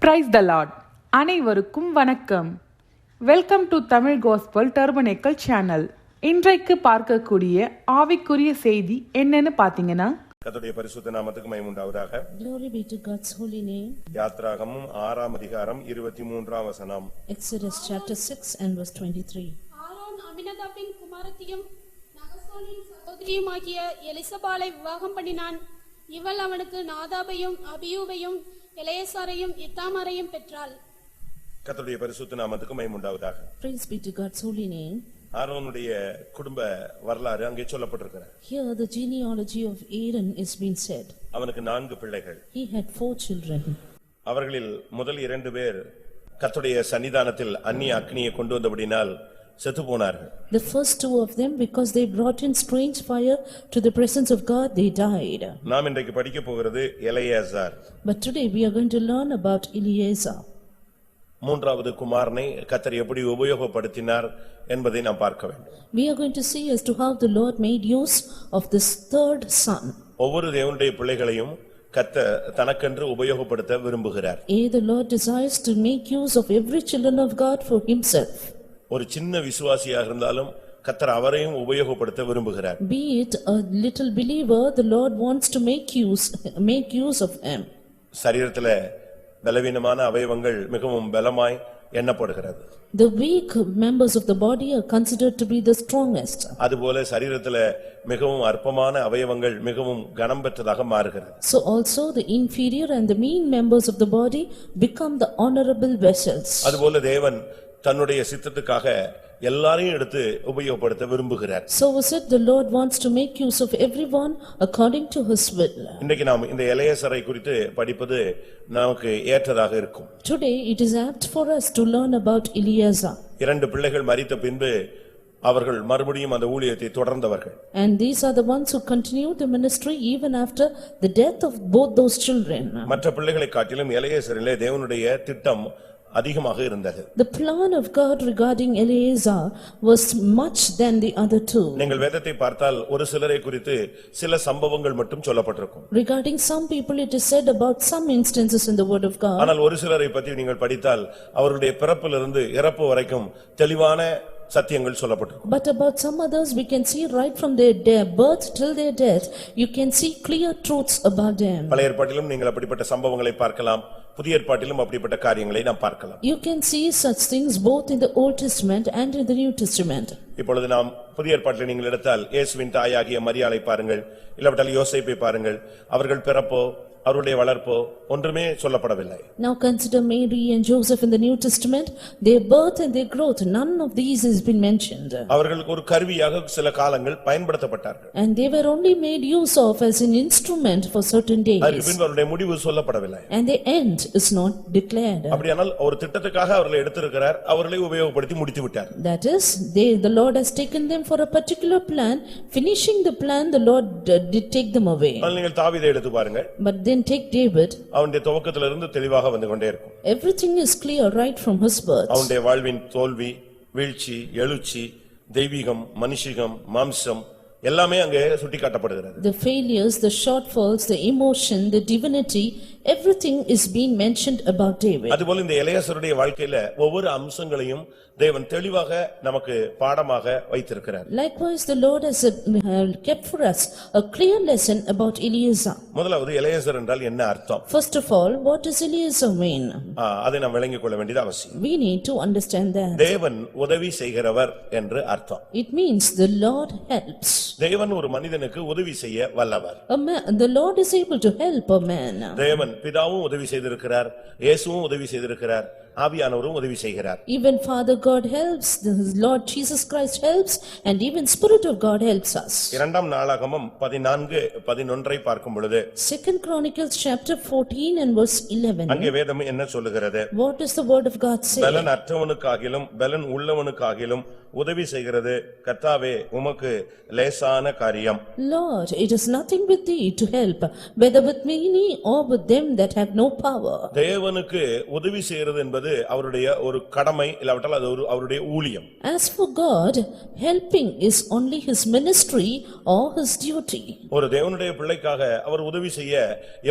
Praise the Lord. அனைவருக்கும் வணக்கம். Welcome to Tamil gospel tabernacle channel. இன்றைக்கு பார்க்கக்கூடிய ஆவிக்குரிய செய்தி என்னன்னு பாத்தீங்கன்னா, கர்த்தருடைய பரிசுத்த நாமத்துக்கு மகிமை உண்டாவதாக. Glory be to God's holy name. யாத்ராகமம் 6ஆம் அதிகாரம் 23ஆம் வசனம். Exodus chapter 6 and verse 23. Aaron அமினதாபின் குமாரத்தியும் நகசோனின் சகோதரியுமாகிய எலிசபாலை விவாகம் பண்ணினான். இவள் அவனுக்கு நாதாபையும் அபியூவையும் எலெயாசாரையும் இத்தாமாரையும் பெற்றாள். கர்த்தருடைய பரிசுத்த நாமத்துக்கு மகிமை உண்டாவதாக. Praise be to God's holy name. ஆரோனுடைய குடும்ப வரலாறு அங்கே சொல்லப்பட்டிருக்கிறது. Here the genealogy of Aaron is being said. அவனுக்கு 4 பிள்ளைகள். He had 4 children. அவர்களில் முதல் 2 பேர் கர்த்தருடைய சன்னிதானத்தில் அந்நிய அக்னியை கொண்டு வந்தபடினால் செத்து போனார்கள். The first 2 of them, because they brought in strange fire to the presence of God, they died. நாம் இன்றைக்கு படிக்க போகிறது Eleazar. But today we are going to learn about Eleazar. மூன்றாவது குமாரனை கர்த்தர் எப்படி உபயோகப்படுத்தினார் என்பதை நாம் பார்க்க வேண்டும். We are going to see as to how the Lord made use of this third son. ஒவ்வொரு தேவனுடைய பிள்ளைகளையும் கர்த்தர் தனக்கென்று உபயோகப்படுத்த விரும்புகிறார். The Lord desires to make use of every children of God for himself. ஒரு சின்ன விசுவாசியாக இருந்தாலும் கர்த்தர் அவரையும் உபயோகப்படுத்த விரும்புகிறார். Be it a little believer, the Lord wants to make use of him. சரீரத்திலே பலவீனமான அவயவங்கள் மிகவும் பலமாய் எண்ணப்படுகிறது. The weak members of the body are considered to be the strongest. அதுபோல சரீரத்திலே மிகவும் அற்பமான அவயவங்கள் மிகவும் கனம் பெற்றதாக மாறுகிறது. So also the inferior and the mean members of the body become the honorable vessels. அதுபோல தேவன் தன்னுடைய சித்தத்துக்காக எல்லாரையும் எடுத்து உபயோகப்படுத்த விரும்புகிறார். So was it the Lord wants to make use of everyone according to his will. இன்றைக்கு நாம் இந்த எலெயாசாரை குறித்து படிப்பது நமக்கு ஏற்றதாக இருக்கும். Today it is apt for us to learn about Eleazar. 2 பிள்ளைகள் மரித்த பின்பு அவர்கள் மறுபடியும் அந்த ஊழியத்தை தொடர்ந்தவர்கள். And these are the ones who continued the ministry even after the death of both those children. மற்ற பிள்ளைகளை காட்டிலும் எலெயாசாரிலே தேவனுடைய திட்டம் அதிகமாக இருந்தது. The plan of God regarding Eleazar was much than the other 2. நீங்கள் வேதத்தை பார்த்தால் ஒரு சிலரை குறித்து சில சம்பவங்கள் மட்டும் சொல்லப்பட்டிருக்கும். Regarding some people it is said about some instances in the word of God. ஆனால் ஒரு சிலரை பற்றி நீங்கள் படித்தால் அவருடைய பிறப்பிலிருந்து இறப்பு வரைக்கும் தெளிவான சத்தியங்கள் சொல்லப்பட்டிருக்கும். But about some others we can see right from their birth till their death, you can see clear truths about them. பழைய ஏற்பாட்டிலும் நீங்கள் அப்படிப்பட்ட சம்பவங்களை பார்க்கலாம், புதிய ஏற்பாட்டிலும் அப்படிப்பட்ட காரியங்களை நாம் பார்க்கலாம். You can see such things both in the Old Testament and in the New Testament. இப்பொழுது நாம் புதிய ஏற்பாட்டில் நீங்கள் எடுத்தால் இயேசுவின் தாயாகிய மரியாளை பாருங்கள், இல்லாவிட்டால் யோசேப்பை பாருங்கள். அவர்கள் பிறப்போ அவருடைய வளர்ப்போ ஒன்றுமே சொல்லப்படவில்லை. Now consider Mary and Joseph in the New Testament, their birth and their growth, none of these has been mentioned. அவர்கள் ஒரு கருவியாக சில காலங்கள் பயன்படுத்தப்பட்டார்கள். And they were only made use of as an instrument for certain days. அதற்கு பின்பு அவருடைய முடிவு சொல்லப்படவில்லை. And the end is not declared. அப்படியானால் ஒரு திட்டத்துக்காக அவர்களை எடுத்திருக்கிறார், அவர்களை உபயோகப்படுத்தி முடித்து விட்டார். That is, the Lord has taken them for a particular plan. Finishing the plan, the Lord did take them away. நீங்கள் தாவீதை எடுத்து பாருங்கள். But then take David. அவனுடைய துவக்கத்திலிருந்து தெளிவாக வந்து கொண்டே இருக்கும். Everything is clear right from his birth. அவனுடைய வாழ்வின் தோல்வி, வீழ்ச்சி, எழுச்சி, தெய்வீகம், மனுஷிகம், மாம்சம் எல்லாமே அங்கே சுட்டிக்காட்டப்படுகிறது. The failures, the shortfalls, the emotion, the divinity, everything is being mentioned about David. அதுபோல இந்த எலெயாசாருடைய வாழ்க்கையில ஒவ்வொரு அம்சங்களையும் தேவன் தெளிவாக நமக்கு பாடமாக வைத்திருக்கிறார். Likewise, the Lord has kept for us a clear lesson about Eleazar. முதலாவது எலெயாசார் என்றால் என்ன அர்த்தம்? First of all, what does Eleazar mean? அதை நாம் விளங்கிக் கொள்ள வேண்டியது அவசியம். We need to understand that. தேவன் உதவி செய்கிறவர் என்று அர்த்தம். It means the Lord helps. தேவன் ஒரு மனிதனுக்கு உதவி செய்ய வல்லவர். The Lord is able to help a man. தேவன் பிதாவும் உதவி செய்திருக்கிறார், இயேசுவும் உதவி செய்திருக்கிறார், ஆவியானவரும் உதவி செய்கிறார். Even Father God helps, the Lord Jesus Christ helps, and even Spirit of God helps us. இரண்டாம் நாளாகமம் 14:11 பார்க்கும் பொழுது, Second Chronicles chapter 14 and verse 11. அங்கே வேதம் என்ன சொல்லுகிறது? What does the word of God say? பலன் அற்றவனுக்காகிலும் பலன் உள்ளவனுக்காகிலும் உதவி செய்கிறது கர்த்தாவே உமக்கு லேசான காரியம். Lord, it is nothing with thee to help, whether with many or with them that have no power. தேவனுக்கு உதவி செய்கிறது என்பது என்பது அவருடைய ஒரு கடமை, இல்லாவிட்டால் அது அவருடைய ஊழியம். As for God, helping is only his ministry or his duty. ஒரு தேவனுடைய பிள்ளைக்காக அவர் உதவி செய்ய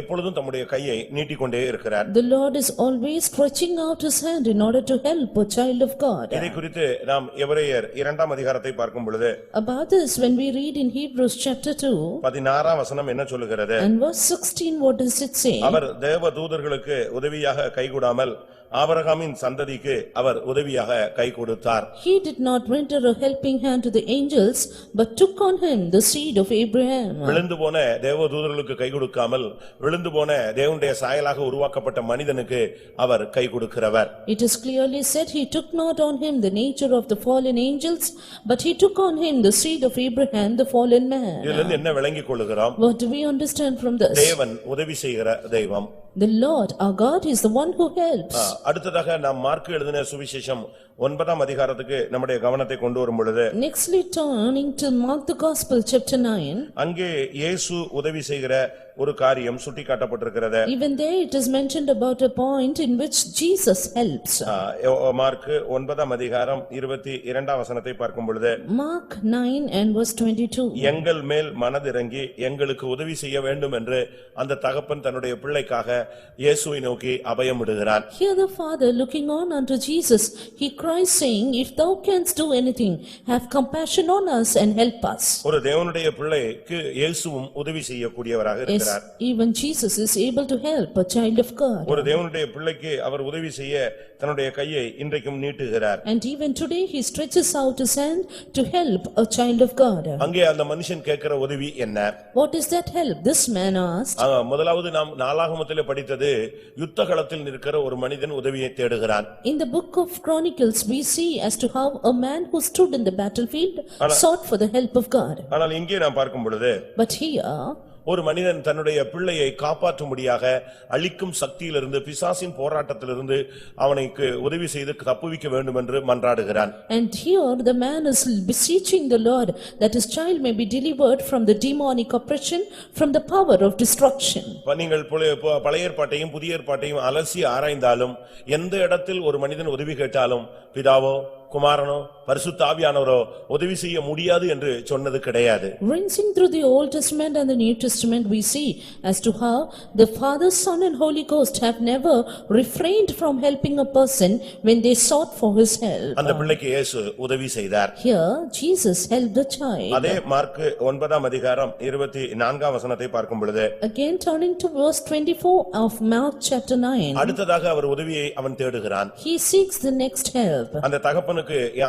எப்பொழுதும் தம்முடைய கையை நீட்டிக்கொண்டே இருக்கிறார். The Lord is always stretching out his hand in order to help a child of God. இதை குறித்து நாம் எபிரேயர் 2ஆம் அதிகாரத்தை பார்க்கும் பொழுது About this, when we read in Hebrews chapter 2 16ஆம் வசனம் என்ன சொல்லுகிறது? and verse 16, what does it say? அவர் தேவ தூதர்களுக்கு உதவியாக கைகூடாமல் ஆபிரகாமின் சந்ததிக்கு அவர் உதவியாக கை கொடுத்தார். He did not render a helping hand to the angels, but took on him the seed of Abraham. விழுந்து போன தேவ தூதர்களுக்கு கை கொடுக்காமல் விழுந்து போன தேவனுடைய சாயலாக உருவாக்கப்பட்ட மனிதனுக்கு அவர் கை கொடுக்கிறவர். It is clearly said, he took not on him the nature of the fallen angels, but he took on him the seed of Abraham, the fallen man. இதிலிருந்து என்ன விளங்கிக் கொள்ளுகிறோம்? What do we understand from this? தேவன் உதவி செய்கிற தெய்வம். The Lord, our God, is the one who helps. அடுத்ததாக நாம் மார்க் எழுதின சுவிசேஷம் 9ஆம் அதிகாரத்துக்கு நம்முடைய கவனத்தை கொண்டு வரும் பொழுது Nextly turning to Mark the Gospel, chapter 9. அங்கே இயேசு உதவி செய்கிற ஒரு காரியம் சுட்டிக்காட்டப்பட்டிருக்கிறது. Even there it is mentioned about a point in which Jesus helps. Mark 9ஆம் அதிகாரம் 22ஆம் வசனத்தை பார்க்கும் பொழுது Mark 9 and verse 22. எங்கள் மேல் மனதிறங்கி எங்களுக்கு உதவி செய்ய வேண்டும் என்று அந்த தகப்பன் தன்னுடைய பிள்ளைக்காக இயேசுவை நோக்கி அபயமிடுகிறான். Here the father looking on unto Jesus, he cries saying, if thou canst do anything, have compassion on us and help us. ஒரு தேவனுடைய பிள்ளைக்கு இயேசுவும் உதவி செய்யக்கூடியவராக Yes, இருக்கிறார். even Jesus is able to help a child of God. ஒரு தேவனுடைய பிள்ளைக்கு அவர் உதவி செய்ய தன்னுடைய கையை இன்றைக்கும் நீட்டுகிறார். And even today he stretches out his hand to help a child of God. அங்கே அந்த மனுஷன் கேட்கிற உதவி என்ன? What is that help? This man asked. முதலாவது நாம் நாளாகமத்திலே படித்தது யுத்தகளத்தில் நிற்கிற ஒரு மனிதன் உதவியை தேடுகிறான். In the book of Chronicles we see as to how a man who stood in the battlefield sought for the help of God. ஆனால் இங்கே நாம் பார்க்கும் பொழுது But here ஒரு மனிதன் தன்னுடைய பிள்ளையை காப்பாற்றும்படியாக அழிக்கும் சக்தியிலிருந்து பிசாசின் போராட்டத்திலிருந்து அவனுக்கு உதவி செய்து தப்புவிக்க வேண்டும் என்று மன்றாடுகிறான். And here the man is beseeching the Lord that his child may be delivered from the demonic oppression, from the power of destruction. நீங்கள் பழைய ஏற்பாட்டையும் புதிய ஏற்பாட்டையும் அலசி ஆராய்ந்தாலும் எந்த இடத்தில் ஒரு மனிதன் உதவி கேட்டாலும் பிதாவோ குமாரனோ பரிசுத்த ஆவியானவரோ உதவி செய்ய முடியாது என்று சொன்னது கிடையாது. Rinsing through the Old Testament and the New Testament, we see as to how the Father, Son and Holy Ghost have never refrained from helping a person when they sought for his help. அந்த பிள்ளைக்கு இயேசு உதவி செய்தார். Here Jesus helped the child. அதே mark 9ஆம் அதிகாரம் 24ஆம் வசனத்தை பார்க்கும் பொழுது Again turning to verse 24 of Mark chapter 9. அடுத்ததாக அவர் உதவியை அவன் தேடுகிறான். He seeks the next help. அந்த தகப்பனுக்கு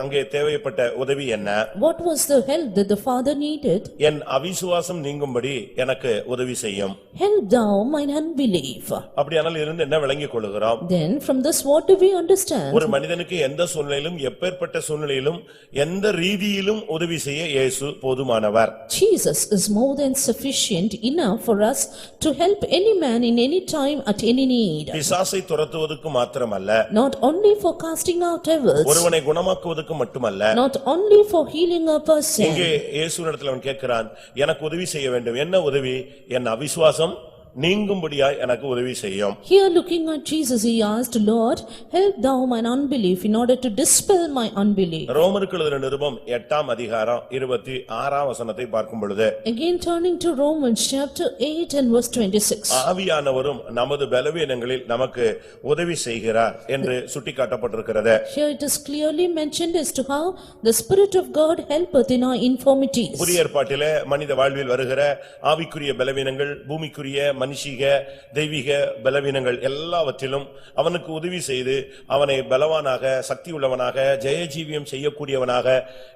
அங்கே தேவைப்பட்ட உதவி என்ன? What was the help that the father needed? என் அவிசுவாசம் நீங்கும்படி எனக்கு உதவி செய்யும். Help thou mine unbelief. அப்படியானால் இருந்து என்ன விளங்கிக் கொள்கிறோம்? Then from this what do we understand? ஒரு மனிதனுக்கு எந்த சூழ்நிலையிலும் எப்பேற்பட்ட சூழ்நிலையிலும் எந்த ரீதியிலும் உதவி செய்ய இயேசு போதுமானவர். Jesus is more than sufficient enough for us to help any man in any time at any need. பிசாசை துரத்துவதற்கு மாத்திரமல்ல, Not only for casting out devils, ஒருவனை குணமாக்குவதற்கு மட்டுமல்ல, not only for healing a person. இங்கே இயேசுவிடத்தில் அவன் கேட்கிறான், எனக்கு உதவி செய்ய வேண்டும். என்ன உதவி? என் அவிசுவாசம் நீங்கும்படியாய் எனக்கு உதவி செய்யும். Here looking at Jesus, he asked, Lord, help thou mine unbelief in order to dispel my unbelief. ரோமருக்கு எழுதின நிருபம் 8ஆம் அதிகாரம் 26ஆம் வசனத்தை பார்க்கும் பொழுது Again turning to Romans chapter 8 and verse 26. ஆவியானவரும் நமது பலவீனங்களில் நமக்கு உதவி செய்கிறார் என்று சுட்டிக்காட்டப்பட்டிருக்கிறது. Here it is clearly mentioned as to how the Spirit of God helpeth in our infirmities. புதிய ஏற்பாட்டிலே மனித வாழ்வில் வருகிற ஆவிக்குரிய பலவீனங்கள், பூமிக்குரிய மனுஷிக தெய்வீக பலவீனங்கள் எல்லாவற்றிலும் அவனுக்கு உதவி செய்து அவனை பலவானாக சக்தி உள்ளவனாக ஜெயஜீவியம் செய்யக்கூடியவனாக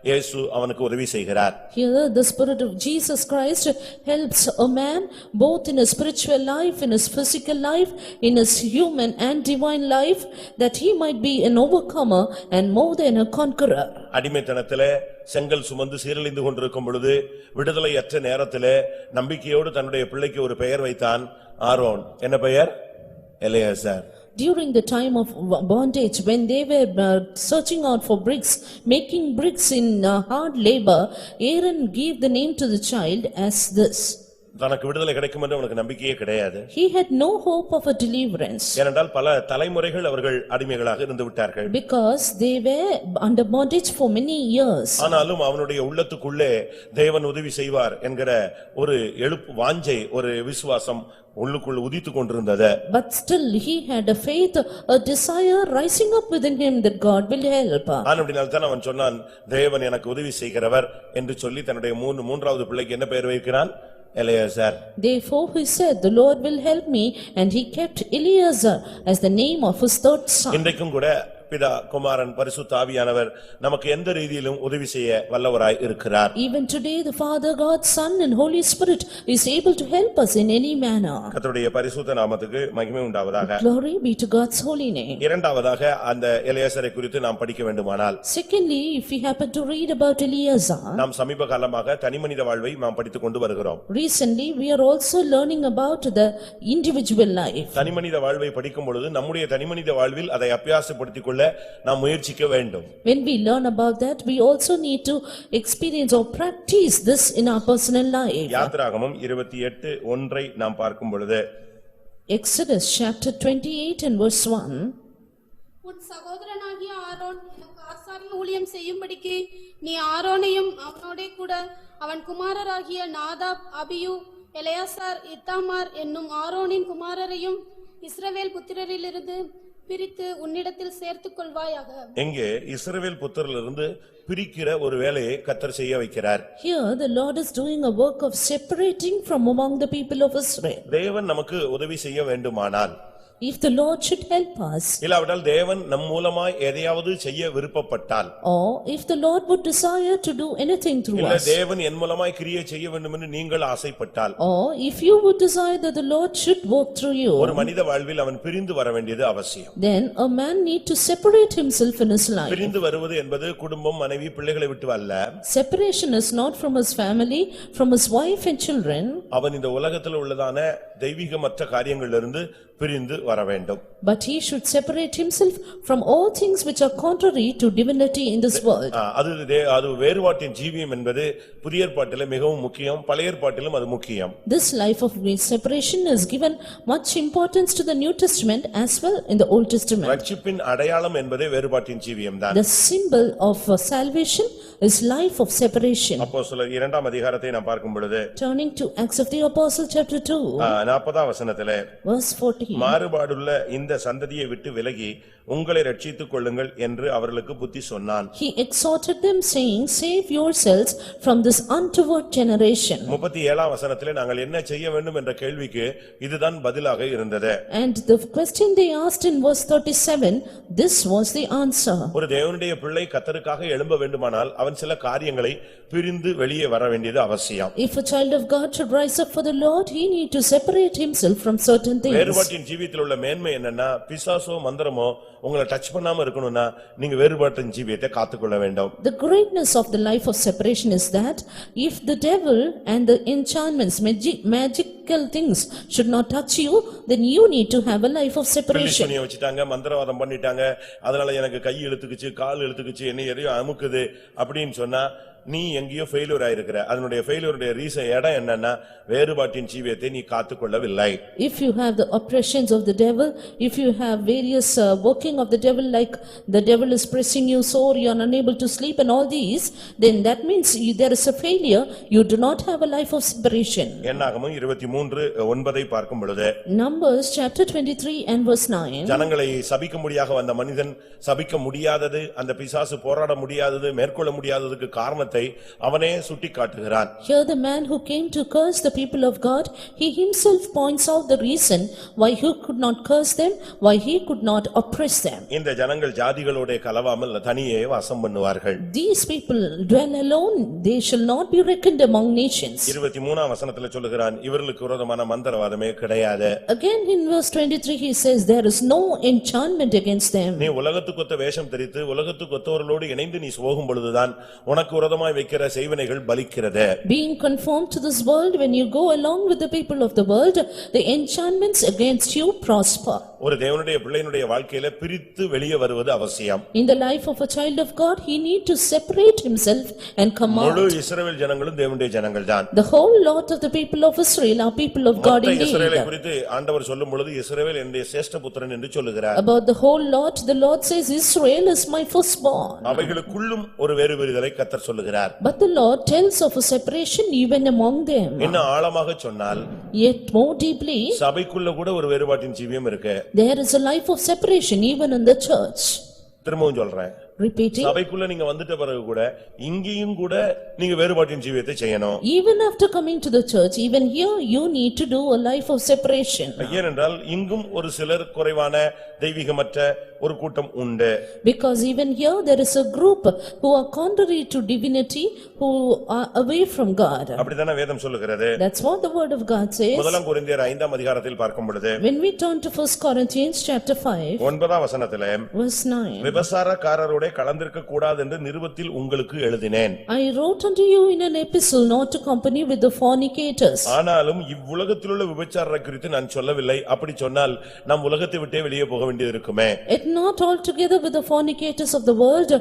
இயேசு அவனுக்கு உதவி செய்கிறார். Here the Spirit of Jesus Christ helps a man both in his spiritual life, in his physical life, in his human and divine life, that he might be an overcomer and more than a conqueror. அடிமைத்தனத்திலே செங்கல் சுமந்து சீரழிந்து கொண்டிருக்கும் பொழுது விடுதலையற்ற நேரத்திலே நம்பிக்கையோடு தன்னுடைய பிள்ளைக்கு ஒரு பெயர் வைத்தான், ஆரோன். என்ன பெயர்? Eleazar. During the time of bondage, when they were searching out for bricks, making bricks in hard labor, Aaron gave the name to the child as this. தனக்கு விடுதலை கிடைக்கும் என்று அவனுக்கு நம்பிக்கையே கிடையாது. He had no hope of a deliverance. ஏனென்றால் பல தலைமுறைகள் அவர்கள் அடிமைகளாக இருந்து விட்டார்கள். Because they were under bondage for many years. ஆனாலும் அவனுடைய உள்ளத்துக்குள்ளே தேவன் உதவி செய்வார் என்கிற ஒரு எழுப்பு வாஞ்சை, ஒரு விசுவாசம் உள்ளுக்குள் உதித்துக் கொண்டிருந்தது. But still he had a faith, a desire rising up within him that God will help. ஆனபடியால்தான் அவன் சொன்னான், தேவன் எனக்கு உதவி செய்கிறவர் என்று சொல்லி தன்னுடைய மூன்றாவது பிள்ளைக்கு என்ன பெயர் வைக்கிறான்? Eleazar. Therefore he said, the Lord will help me, and he kept Eliezer as the name of his third son. இன்றைக்கும் கூட பிதா, குமாரன், பரிசுத்த ஆவியானவர் நமக்கு எந்த ரீதியிலும் உதவி செய்ய வல்லவராய் இருக்கிறார். Even today the Father, God, Son and Holy Spirit is able to help us in any manner. கர்த்தருடைய பரிசுத்த நாமத்துக்கு மகிமை உண்டாவதாக. Glory be to God's holy name. இரண்டாவதாக அந்த எலியாசரை குறித்து நாம் படிக்க வேண்டுமானால், Secondly, if we happen to read about Eliezer, நாம் சமீப காலமாக தனிமனித வாழ்வை நாம் படித்துக் கொண்டு வருகிறோம். recently we are also learning about the individual life. தனிமனித வாழ்வை படிக்கும் பொழுது நம்முடைய தனிமனித வாழ்வில் அதை அபியாசப்படுத்திக் கொள்ள நாம் முயற்சிக்க வேண்டும். When we learn about that, we also need to experience or practice this in our personal life. யாத்திராகமம் 28:1 நாம் பார்க்கும் பொழுது, Exodus chapter 28 and verse 1. உன் சகோதரனாகிய ஆரோன் எனக்கு ஆசாரிய ஊழியம் செய்யும்படிக்கு நீ ஆரோனையும் அவனோடே கூட அவன் குமாரராகிய நாதாப், அபியூ, எலெயாசார், இத்தாமார் என்னும் ஆரோனின் குமாரரையும் இஸ்ரவேல் புத்திரரிலிருந்து பிரித்து உன்னிடத்தில் சேர்த்துக் கொள்வாயாக. எங்கே இஸ்ரவேல் புத்திரரிலிருந்து பிரிக்கிற ஒரு வேலையை கர்த்தர் செய்ய வைக்கிறார். Here the Lord is doing a work of separating from among the people of Israel. தேவன் நமக்கு உதவி செய்ய வேண்டுமானால், If the Lord should help us, இல்லாவிட்டால் தேவன் நம் மூலமாய் எதையாவது செய்ய விருப்பப்பட்டால், or if the Lord would desire to do anything through இல்ல us, தேவன் என் மூலமாய் கிரியை செய்ய வேண்டும் என்று நீங்கள் ஆசைப்பட்டால், or if you would desire that the Lord should work through ஒரு you, மனித வாழ்வில் அவன் பிரிந்து வர வேண்டியது அவசியம். then a man need to separate himself in his life. பிரிந்து வருவது என்பது குடும்பம், மனைவி, பிள்ளைகளை விட்டு அல்ல. Separation is not from his family, from his wife and children. அவன் இந்த உலகத்தில் உள்ளதான தெய்வீகமற்ற காரியங்களிலிருந்து பிரிந்து வர வேண்டும். But he should separate himself from all things which are contrary to divinity in this world. அது வேறுபாட்டின் ஜீவியம் என்பது புதிய ஏற்பாட்டிலே மிகவும் முக்கியம், பழைய ஏற்பாட்டிலும் அது முக்கியம். This life of separation is given much importance to the New Testament as well in the Old Testament. ரட்சிப்பின் அடையாளம் என்பதே வேறுபாட்டின் ஜீவியம் தான். The symbol of salvation is life of separation. அப்போஸ்தலர் 2ஆம் அதிகாரத்தை நாம் பார்க்கும் பொழுது, Turning to Acts of the Apostle chapter 2, 40ஆம் வசனத்திலே, verse 14. மாறுபாடுள்ள இந்த சந்ததியை விட்டு விலகி உங்களை ரட்சித்துக் கொள்ளுங்கள் என்று அவர்களுக்கு புத்தி சொன்னான். He exhorted them saying, save yourselves from this untoward generation. 37ஆம் வசனத்திலே நாங்கள் என்ன செய்ய வேண்டும் என்ற கேள்விக்கு இதுதான் பதிலாக இருந்தது. And the question they asked in verse 37, this was the answer. ஒரு தேவனுடைய பிள்ளை கர்த்தருக்காக எழும்ப வேண்டுமானால் அவன் சில காரியங்களை பிரிந்து வெளியே வர வேண்டியது அவசியம். If a child of God should rise up for the Lord, he need to separate himself from certain things. வேறுபாட்டின் ஜீவியத்தில் உள்ள மேன்மை என்னன்னா, பிசாசோ மந்திரமோ உங்களை டச் பண்ணாம இருக்கணும்னா நீங்க வேறுபாட்டின் ஜீவியத்தை காத்துக்கொள்ள வேண்டும். The greatness of the life of separation is that if the devil and the enchantments, magical things should not touch you, then you need to have a life of separation. பிலிஸ்தீனியை வச்சிட்டாங்க, மந்திரவாதம் பண்ணிட்டாங்க, அதனால எனக்கு கை இழுத்துக்குச்சு, கால் இழுத்துக்குச்சு, என்ன எதையோ அமுக்குது அப்படின்னு சொன்னா நீ எங்கேயோ ஃபெயிலியர் ஆயிருக்கிற. அதனுடைய ஃபெயிலியருடைய ரீசன் இடம் என்னன்னா, வேறுபாட்டின் ஜீவியத்தை நீ காத்துக்கொள்ளவில்லை. If you have the oppressions of the devil, if you have various working of the devil, like the devil is pressing you sore, you are unable to sleep and all these, then that means there is a failure, you do not have a life of separation. என்னாகமம் 23:9 பார்க்கும் பொழுது, Numbers chapter 23 and verse 9. ஜனங்களை சபிக்கும்படியாக வந்த மனிதன் சபிக்க முடியாதது, அந்த பிசாசு போராட முடியாதது, மேற்கொள்ள முடியாததுக்கு காரணத்தை அவனே சுட்டிக்காட்டுகிறான். Here the man who came to curse the people of God, he himself points out the reason why he could not curse them, why he could not oppress them. இந்த ஜனங்கள் ஜாதிகளோட கலவாமல் தனியே வாசம் பண்ணுவார்கள். These people dwell alone, they shall not be reckoned among nations. 23ஆம் வசனத்திலே சொல்லுகிறான், இவர்களுக்கு விரோதமான மந்திரவாதமே கிடையாது. Again in verse 23 he says, there is no enchantment against them. நீ உலகத்துக்கு ஒத்த வேஷம் தரித்து உலகத்துக்கு ஒத்தவர்களோடு இணைந்து நீ போகும் பொழுதுதான் உனக்கு விரோதமா விரோதமாய் வைக்கிற செய்வினைகள் பலிக்கிறது. Being conformed to this world, when you go along with the people of the world, the enchantments against you prosper. ஒரு தேவனுடைய பிள்ளையினுடைய வாழ்க்கையில பிரித்து வெளியே வருவது அவசியம். In the life of a child of God, he need to separate himself and come முழு out. இஸ்ரவேல் ஜனங்களும் தேவனுடைய ஜனங்கள் தான். The whole lot of the people of Israel are people of God மொத்த இஸ்ரவேலை indeed. குறித்து ஆண்டவர் சொல்லும் பொழுது இஸ்ரவேல் என்னுடைய சிரேஷ்ட புத்திரன் என்று சொல்லுகிறார். About the whole lot, the Lord says, Israel is my firstborn. அவைகளுக்குள்ளும் ஒரு வேறுபிரிதலை கர்த்தர் சொல்லுகிறார். But the Lord tells of a separation even among them. இன்னும் ஆழமாக சொன்னால் Yet more deeply, சபைக்குள்ள கூட ஒரு வேறுபாட்டின் ஜீவியம் இருக்கு. there is a life of separation even in the church. திரும்பவும் சொல்றேன், Repeating, சபைக்குள்ள நீங்க வந்துட்ட பிறகு கூட இங்கேயும் கூட நீங்க வேறுபாட்டின் ஜீவியத்தை செய்யணும். even after coming to the church, even here you need to do a life of separation. ஏனென்றால் இங்கும் ஒரு சிலர் குறைவான தெய்வீகமற்ற ஒரு கூட்டம் உண்டு. Because even here there is a group who are contrary to divinity, who are away from God. அப்படிதானே வேதம் சொல்லுகிறது. That's what the word of God says. முதலாம் கொரிந்தியர் 5ஆம் அதிகாரத்தில் பார்க்கும் பொழுது When we turn to 1 Corinthians chapter 5, 9ஆம் வசனத்திலே verse 9. விபசாரக்காரரோட கலந்திருக்க கூடாது என்று நிருபத்தில் உங்களுக்கு எழுதினேன். I wrote unto you in an epistle not to company with the fornicators. ஆனாலும் இவ்வுலகத்திலுள்ள விபச்சாரரை குறித்து நான் சொல்லவில்லை. அப்படி சொன்னால் நாம் உலகத்தை விட்டே வெளியே போக வேண்டியது இருக்குமே. Yet not altogether with the fornicators of the world,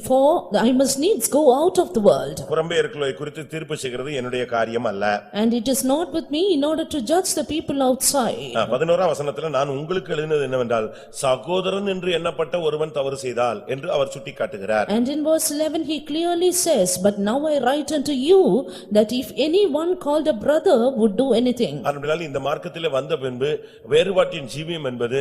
for I must needs go out of the world. புறம்பேயர்களை குறித்து தீர்ப்பு செய்கிறது என்னுடைய காரியம் அல்ல. And it is not with me in order to judge the people outside. 11ஆம் வசனத்திலே நான் உங்களுக்கு எழுதினது என்னவென்றால் சகோதரன் என்று எண்ணப்பட்ட ஒருவன் தவறு செய்தால் என்று அவர் சுட்டிக்காட்டுகிறார். And in verse 11 he clearly says, but now I write unto you that if anyone called a brother would do anything. அதனால இந்த மார்க்கத்திலே வந்த பின்பு வேறுபாட்டின் ஜீவியம் என்பது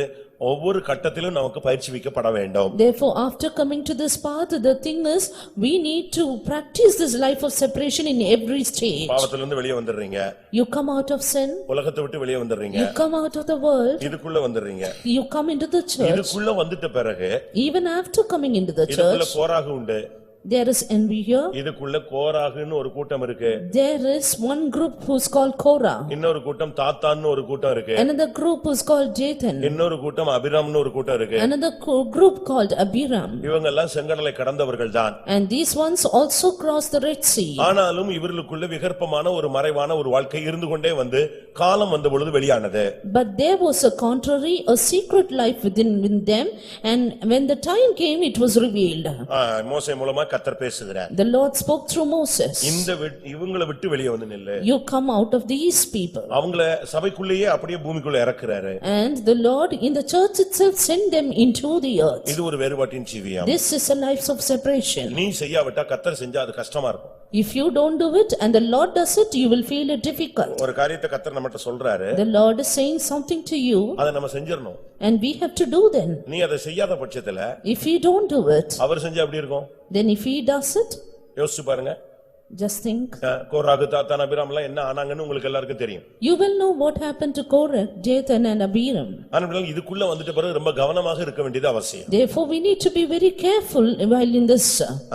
ஒவ்வொரு கட்டத்திலும் நமக்கு பயிற்சிவிக்கப்பட வேண்டும். Therefore after coming to this path, the thing is we need to practice this life of separation in every stage. பாவத்திலிருந்து வெளியே வந்துடுறீங்க. You come out of sin. உலகத்தை விட்டு வெளியே வந்துடுறீங்க. You come out of the world. இதுக்குள்ள வந்துடுறீங்க. You come into the church. இதுக்குள்ள வந்துட்ட பிறகு Even after coming into the இதுக்குள்ள church, கோராகு உண்டு. there is envy here. இதுக்குள்ள கோராகுன்னு ஒரு கூட்டம் இருக்கு. There is one group who's called Korah. இன்னொரு கூட்டம் தாத்தான்னு ஒரு கூட்டம் இருக்கு. Another group who's called Dathan. இன்னொரு கூட்டம் அபிராம்னு ஒரு கூட்டம் இருக்கு. Another group called Abiram. இவங்க எல்லாம் செங்கடலை கடந்தவர்கள் தான். And these ones also crossed the Red Sea. ஆனாலும் இவர்களுக்குள்ள விகற்பமான ஒரு மறைவான ஒரு வாழ்க்கை இருந்து கொண்டே வந்து காலம் வந்த பொழுது வெளியானது. But there was a contrary, a secret life within them, and when the time came it was revealed. மோசே மூலமா கர்த்தர் பேசுகிறார். The Lord spoke through Moses. இவங்களை விட்டு வெளியே வந்து நில்லு. You come out of these people. அவங்கள சபைக்குள்ளேயே அப்படியே பூமிக்குள்ள இறக்குறாரு. And the Lord in the church itself sent them into the earth. இது ஒரு வேறுபாட்டின் ஜீவியம். This is a life of separation. நீ செய்யாவிட்டா கர்த்தர் செஞ்சா அது கஷ்டமா இருக்கும். If you don't do it and the Lord does it, you will feel it difficult. ஒரு காரியத்தை கர்த்தர் நம்மட்ட சொல்றாரு. The Lord is saying something to you. அதை நம்ம செஞ்சிரணும். And we have to do then. நீ அதை செய்யாத பட்சத்துல If we don't do it, அவர் செஞ்சா எப்படி இருக்கும்? then if he does it, யோசிச்சு பாருங்க. just think. கோராகு தாத்தான் அபிராம் எல்லாம் என்ன ஆனாங்கன்னு உங்களுக்கு எல்லாருக்கும் தெரியும். You will know what happened to Korah, Dathan and Abiram. ஆனால் இதுக்குள்ள வந்துட்ட பிறகு ரொம்ப கவனமாக இருக்க வேண்டியது அவசியம். Therefore we need to be very careful while in this.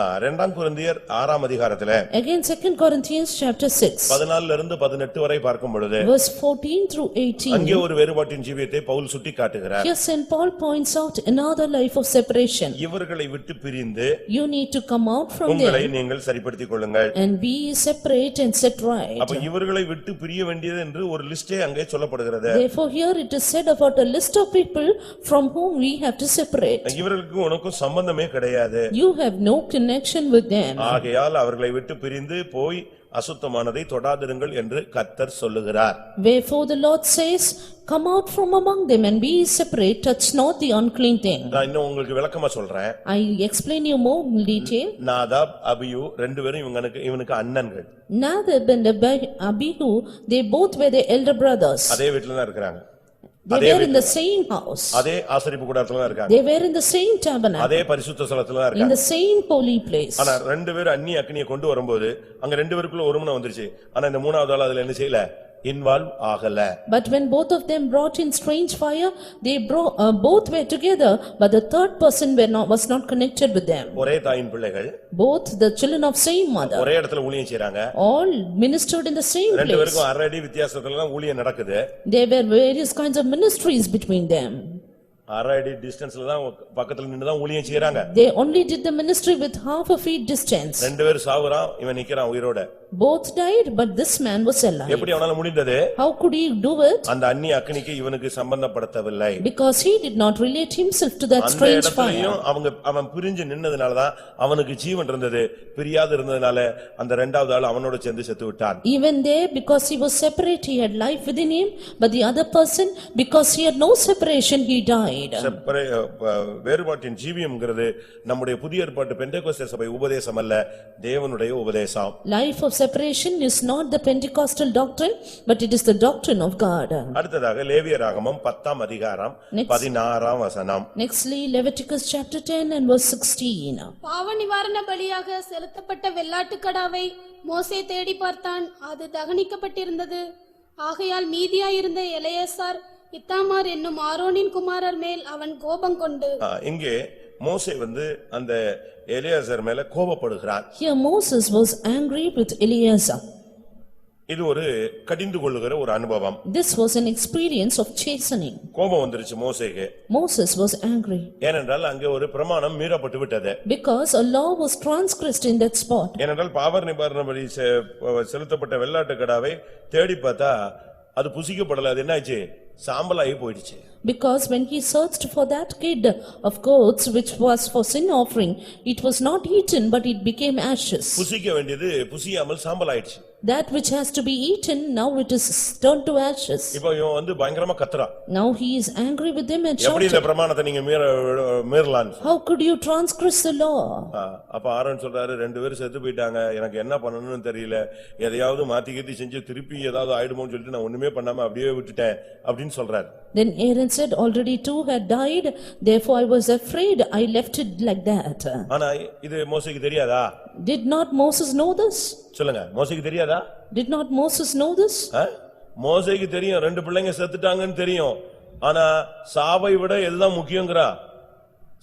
2ஆம் கொரிந்தியர் 6ஆம் அதிகாரத்திலே Again 2 Corinthians chapter 6. 14 இருந்து 18 வரை பார்க்கும் பொழுது Verse 14 through 18. அங்கே ஒரு வேறுபாட்டின் ஜீவியத்தை பவுல் சுட்டி காட்டுகிறார். Here St. Paul points out another life of separation. இவர்களை விட்டு பிரிந்து You need to come out from உங்களை them நீங்கள் சரிப்படுத்திக் கொள்ளுங்கள். and be separate and set right. அப்ப இவர்களை விட்டு பிரிய வேண்டியது என்று ஒரு லிஸ்டே அங்கே சொல்லப்படுகிறது. Therefore here it is said about a list of people from whom we have to separate. இவர்களுக்கு உனக்கும் சம்பந்தமே கிடையாது. You have no connection with them. ஆகையால் அவர்களை விட்டு பிரிந்து போய் அசுத்தமானதை தொடாதிருங்கள் என்று கர்த்தர் சொல்லுகிறார். Wherefore the Lord says, come out from among them and be separate, touch not the unclean thing. நான் இன்னும் உங்களுக்கு விளக்கமா சொல்றேன். I explain you more in detail. Nadab Abihu ரெண்டு பேரும் இவனுக்கு அண்ணன்கள். Nadab and Abihu, they both were the elder brothers. அதே வீட்டுல தான் இருக்காங்க. They were in the same house. அதே ஆசரிப்பு கூடாரத்துல தான் இருக்காங்க. They were in the same tabernacle. அதே பரிசுத்த ஸ்தலத்துல தான் In இருக்காங்க. the same holy place. ஆனா ரெண்டு பேரும் அந்நிய அக்னியை கொண்டு வரும்போது அங்க ரெண்டு பேருக்குள்ள ஒருமனை வந்துருச்சு. ஆனா இந்த மூணாவது ஆள் அதுல என்ன செய்யல? involve ஆகல. But when both of them brought in strange fire, they both were together, but the third person was not connected with them. ஒரே தாயின் பிள்ளைகள். Both the children of same mother. ஒரே இடத்துல ஊழியம் செய்றாங்க. All ministered in the same ரெண்டு place. பேருக்கும் அரை அடி வித்தியாசத்துல தான் ஊழியம் நடக்குது. There were various kinds of ministries between them. அரை அடி டிஸ்டன்ஸ்ல தான் பக்கத்துல நின்னு தான் ஊழியம் செய்யறாங்க. They only did the ministry with half a feet distance. ரெண்டு பேரும் சாவுறான், இவன் நிக்கறான் உயிரோட. Both died, but this man was alive. எப்படி அவனால முடிந்தது? How could he do it? அந்த அந்நிய அக்கினிக்கு இவனுக்கு சம்பந்தப்படுத்தவில்லை. Because he did not relate himself to that அந்த strange fire. இடத்துலயும் அவன் பிரிஞ்சு நின்னதுனால தான் அவனுக்கு ஜீவன் இருந்தது. பிரியாது இருந்ததனால அந்த இரண்டாவது ஆள் அவனோட சேர்ந்து செத்து விட்டான். Even there, because he was separate, he had life within him, but the other person, because he had no separation, he died. வேறுபாட்டின் ஜீவியம்ங்கிறது நம்முடைய புதிய ஏற்பாட்டு பெந்தேகோஸ்தே சபை உபதேசம் அல்ல, தேவனுடைய உபதேசம். Life of separation is not the Pentecostal doctrine, but it is the doctrine of God. அடுத்ததாக லேவியராகமம் 10ஆம் அதிகாரம் 16ஆம் வசனம். Nextly, Leviticus chapter 10 and verse 16. பாவ நிவாரண பலியாக செலுத்தப்பட்ட வெள்ளாட்டுக்கடாவை மோசே தேடி பார்த்தான், அது தகனிக்கப்பட்டிருந்தது. ஆகையால் மீதியாயிருந்த எலெயாசார் இத்தாமார் என்னும் ஆரோனின் குமாரர் மேல் அவன் கோபம் கொண்டு. இங்கே மோசே அந்த எலியாசர் மேல கோபப்படுகிறான். Here Moses was angry with Eleazar. இது ஒரு கடிந்து கொள்ளுகிற ஒரு அனுபவம். This was an experience of chastening. கோபம் வந்துருச்சு மோசேக்கு. Moses was angry. ஏனென்றால் அங்கே ஒரு பிரமாணம் மீறப்பட்டு விட்டது. Because a law was transgressed in that spot. ஏனென்றால் பாவ நிவாரண பலி செலுத்தப்பட்ட வெள்ளாட்டுக்கடாவை தேடி பார்த்தா அது புசிக்கப்படல. அது என்னாச்சு? சாம்பலாகி போயிடுச்சு. Because when he searched for that kid of goats which was for sin offering, it was not eaten but it became ashes. புசிக்க வேண்டியது புசியாமல் சாம்பல் ஆயிடுச்சு. That which has to be eaten, now it is turned to ashes. இப்போ இவன் பயங்கரமா கத்துறான். Now he is angry with them and எப்படி இந்த shouted, பிரமாணத்தை நீங்க மீறலாம்? how could you transgress the law? அப்ப ஆரோன் சொல்றாரு, ரெண்டு பேரும் செத்து போயிட்டாங்க, எனக்கு என்ன பண்ணணும்னு தெரியல, எதையாவது மாத்தி கீத்தி செஞ்சு திருப்பி ஏதாவது ஆயிடுமோன்னு சொல்லிட்டு நான் ஒண்ணுமே பண்ணாம அப்படியே விட்டுட்டேன் அப்படின்னு சொல்றாரு. Then Aaron said, already two had died, therefore I was afraid, I left it like that. ஆனா இது மோசேக்கு தெரியாதா? Did not Moses know this? சொல்லுங்க, மோசேக்கு தெரியாதா? Did not Moses know this? மோசேக்கு தெரியும், ரெண்டு பிள்ளைங்க செத்துட்டாங்கன்னு தெரியும். ஆனா சாவை விட எதுதான் முக்கியங்கறா?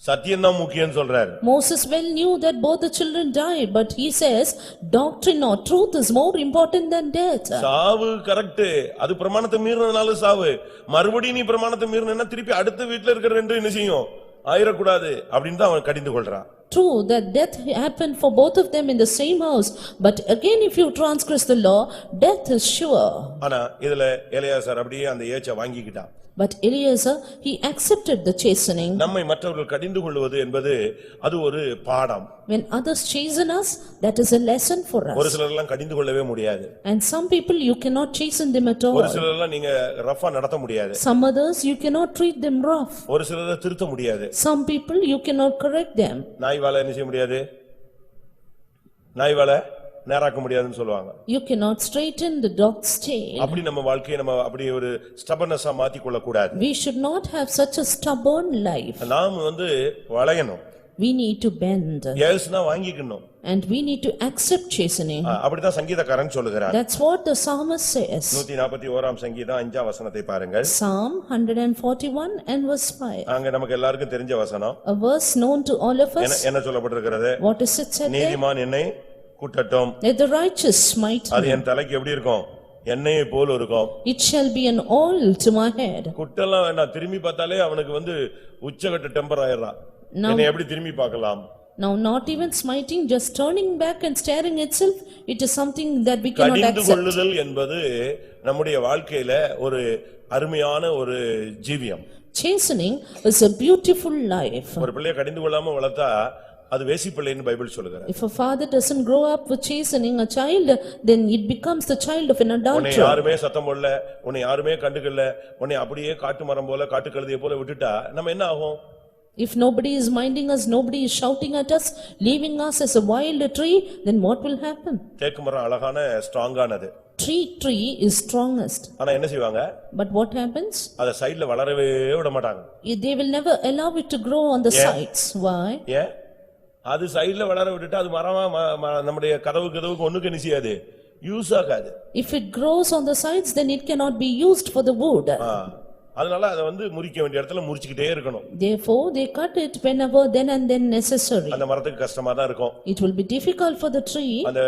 சத்தியம் தான் முக்கியம் சொல்றாரு. Moses well knew that both the children died, but he says doctrine or truth is more important than death. சாவு கரெக்ட், அது பிரமாணத்தை மீறினனால சாவு. மறுபடியும் நீ பிரமாணத்தை மீறினா திருப்பி அடுத்த வீட்ல இருக்கிற ரெண்டு என்ன செய்யும்? ஆயிரக்கூடாது அப்படின்னு தான் அவன் கடிந்து கொள்றான். True that death happened for both of them in the same house, but again if you transgress the law, death is sure. ஆனா இதுல எலியாசார் அப்படியே அந்த ஏச்சை வாங்கிக்கிட்டான். But Eleazar, he accepted the chastening. நம்மை மற்றவர்கள் கடிந்து கொள்வது என்பது அது ஒரு பாடம். When others chasten us, that is a lesson for us. ஒரு சிலர் எல்லாம் கடிந்து கொள்ளவே முடியாது. And some people you cannot chasten them at all. ஒரு சிலர் எல்லாம் நீங்க ரஃபா நடத்த முடியாது. Some others you cannot treat them rough. ஒரு சிலரை திருத்த முடியாது. Some people you cannot correct them. நாய் வாலை என்ன செய்ய முடியாது? நாய் வாலை நேராக்க முடியாதுன்னு சொல்லுவாங்க. You cannot straighten the dog's tail. அப்படி நம்ம வாழ்க்கையை நம்ம அப்படி ஒரு ஸ்டபர்னஸா மாத்தி கொள்ள கூடாது. We should not have such a stubborn life. நாம் வளையணும். We need to bend. எஸ்னா வாங்கிக்கணும். And we need to accept chastening. அப்படிதான் சங்கீதக்காரன் சொல்லுகிறார். That's what the psalmist says. 141ஆம் சங்கீதம் 5ஆம் வசனத்தை பாருங்கள். Psalm 141 and verse 5. அங்க நமக்கு எல்லாருக்கும் தெரிஞ்ச வசனம். A verse known to all of us. என்ன சொல்லப்பட்டிருக்கிறது? What is it said there? நீதிமான் என்னை குட்டட்டும். Let the righteous smite அது me. என் தலைக்கு எப்படி இருக்கும்? எண்ணெயை போல் இருக்கும். It shall be an oil to my head. குட்டெல்லாம் வேண்டாம், திரும்பி பார்த்தாலே அவனுக்கு உச்சகட்ட டெம்பர் ஆயிடுறான். என்னை எப்படி திரும்பி பார்க்கலாம்? Now not even smiting, just turning back and staring itself, it is something that we cannot கடிந்து accept. கொள்ளுதல் என்பது நம்முடைய வாழ்க்கையில ஒரு அருமையான ஒரு ஜீவியம். Chastening is a beautiful life. ஒரு பிள்ளையை கடிந்து கொள்ளாம வளர்த்தா அது வேசிப்பிள்ளைன்னு பைபிள் சொல்லுகிறது. If a father doesn't grow up with chastening a child, then it becomes the child of an உன்னை adulterer. யாருமே சத்தம் போடல, உன்னை யாருமே கண்டுக்கல, உன்னை அப்படியே காட்டு மரம் போல காட்டு கழுதையை போல விட்டுட்டா நம்ம என்ன ஆகும்? If nobody is minding us, nobody is shouting at us, leaving us as a wild tree, then what will happen? தேக்கு மரம் அழகான ஸ்ட்ராங்கானது. Tree is strongest. ஆனா என்ன செய்வாங்க? But what happens? அத சைடுல வளரவே விட மாட்டாங்க. They will never allow it to grow on the sides. Why? ஏன்? அது சைடுல வளர விட்டுட்டா அது மரமா நம்முடைய கதவுக்கு ஒண்ணுக்கு என்ன செய்யாது? யூஸ் ஆகாது. If it grows on the sides, then it cannot be used for the wood. அதனால அத முறிக்க வேண்டிய இடத்துல முறிச்சிட்டே இருக்கணும். Therefore they cut it whenever then and then necessary. அந்த மரத்துக்கு கஷ்டமா தான் இருக்கும். It will be difficult for the tree. அந்த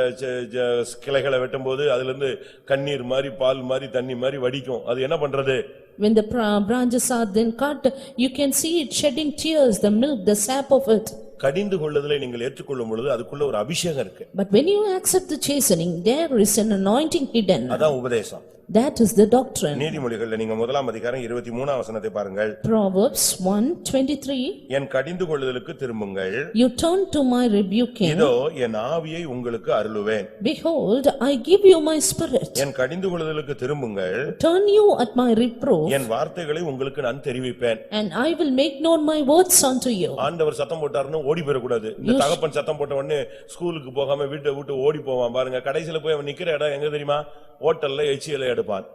கிளைகளை வெட்டும்போது அதிலிருந்து கண்ணீர் மாதிரி பால் மாதிரி தண்ணி மாதிரி வடிக்கும். அது என்ன பண்றது? When the branches are then cut, you can see it shedding tears, the milk, the sap of it. கடிந்து கொள்ளுதலை நீங்கள் ஏற்றுக்கொள்ளும் பொழுது அதுக்குள்ள ஒரு அபிஷேகம் இருக்கு. But when you accept the chastening, there is an anointing hidden. அதான் உபதேசம். That is the doctrine. நீதிமொழிகள்ல நீங்க முதலாம் அதிகாரம் 23ஆம் வசனத்தை பாருங்கள். Proverbs 1:23. என் கடிந்து கொள்ளுதலுக்கு திரும்புங்கள். You turn to my rebuking. இதோ என் ஆவியை உங்களுக்கு அருளுவேன். Behold, I give you my spirit. என் கடிந்து கொள்ளுதலுக்கு திரும்புங்கள். Turn you at my reproof. என் வார்த்தைகளை உங்களுக்கு நான் தெரிவிப்பேன். And I will make known my words unto you. ஆண்டவர் சத்தம் போட்டாருன்னு ஓடி போயிட கூடாது. இந்த தகப்பன் சத்தம் போட்ட உடனே ஸ்கூலுக்கு போகாம வீட்டை விட்டு ஓடி போவான் பாருங்க. கடைசில போய் அவன் நிக்கிற இடம் எங்க தெரியுமா? ஹோட்டல்ல எச்சியல எடுப்பான்.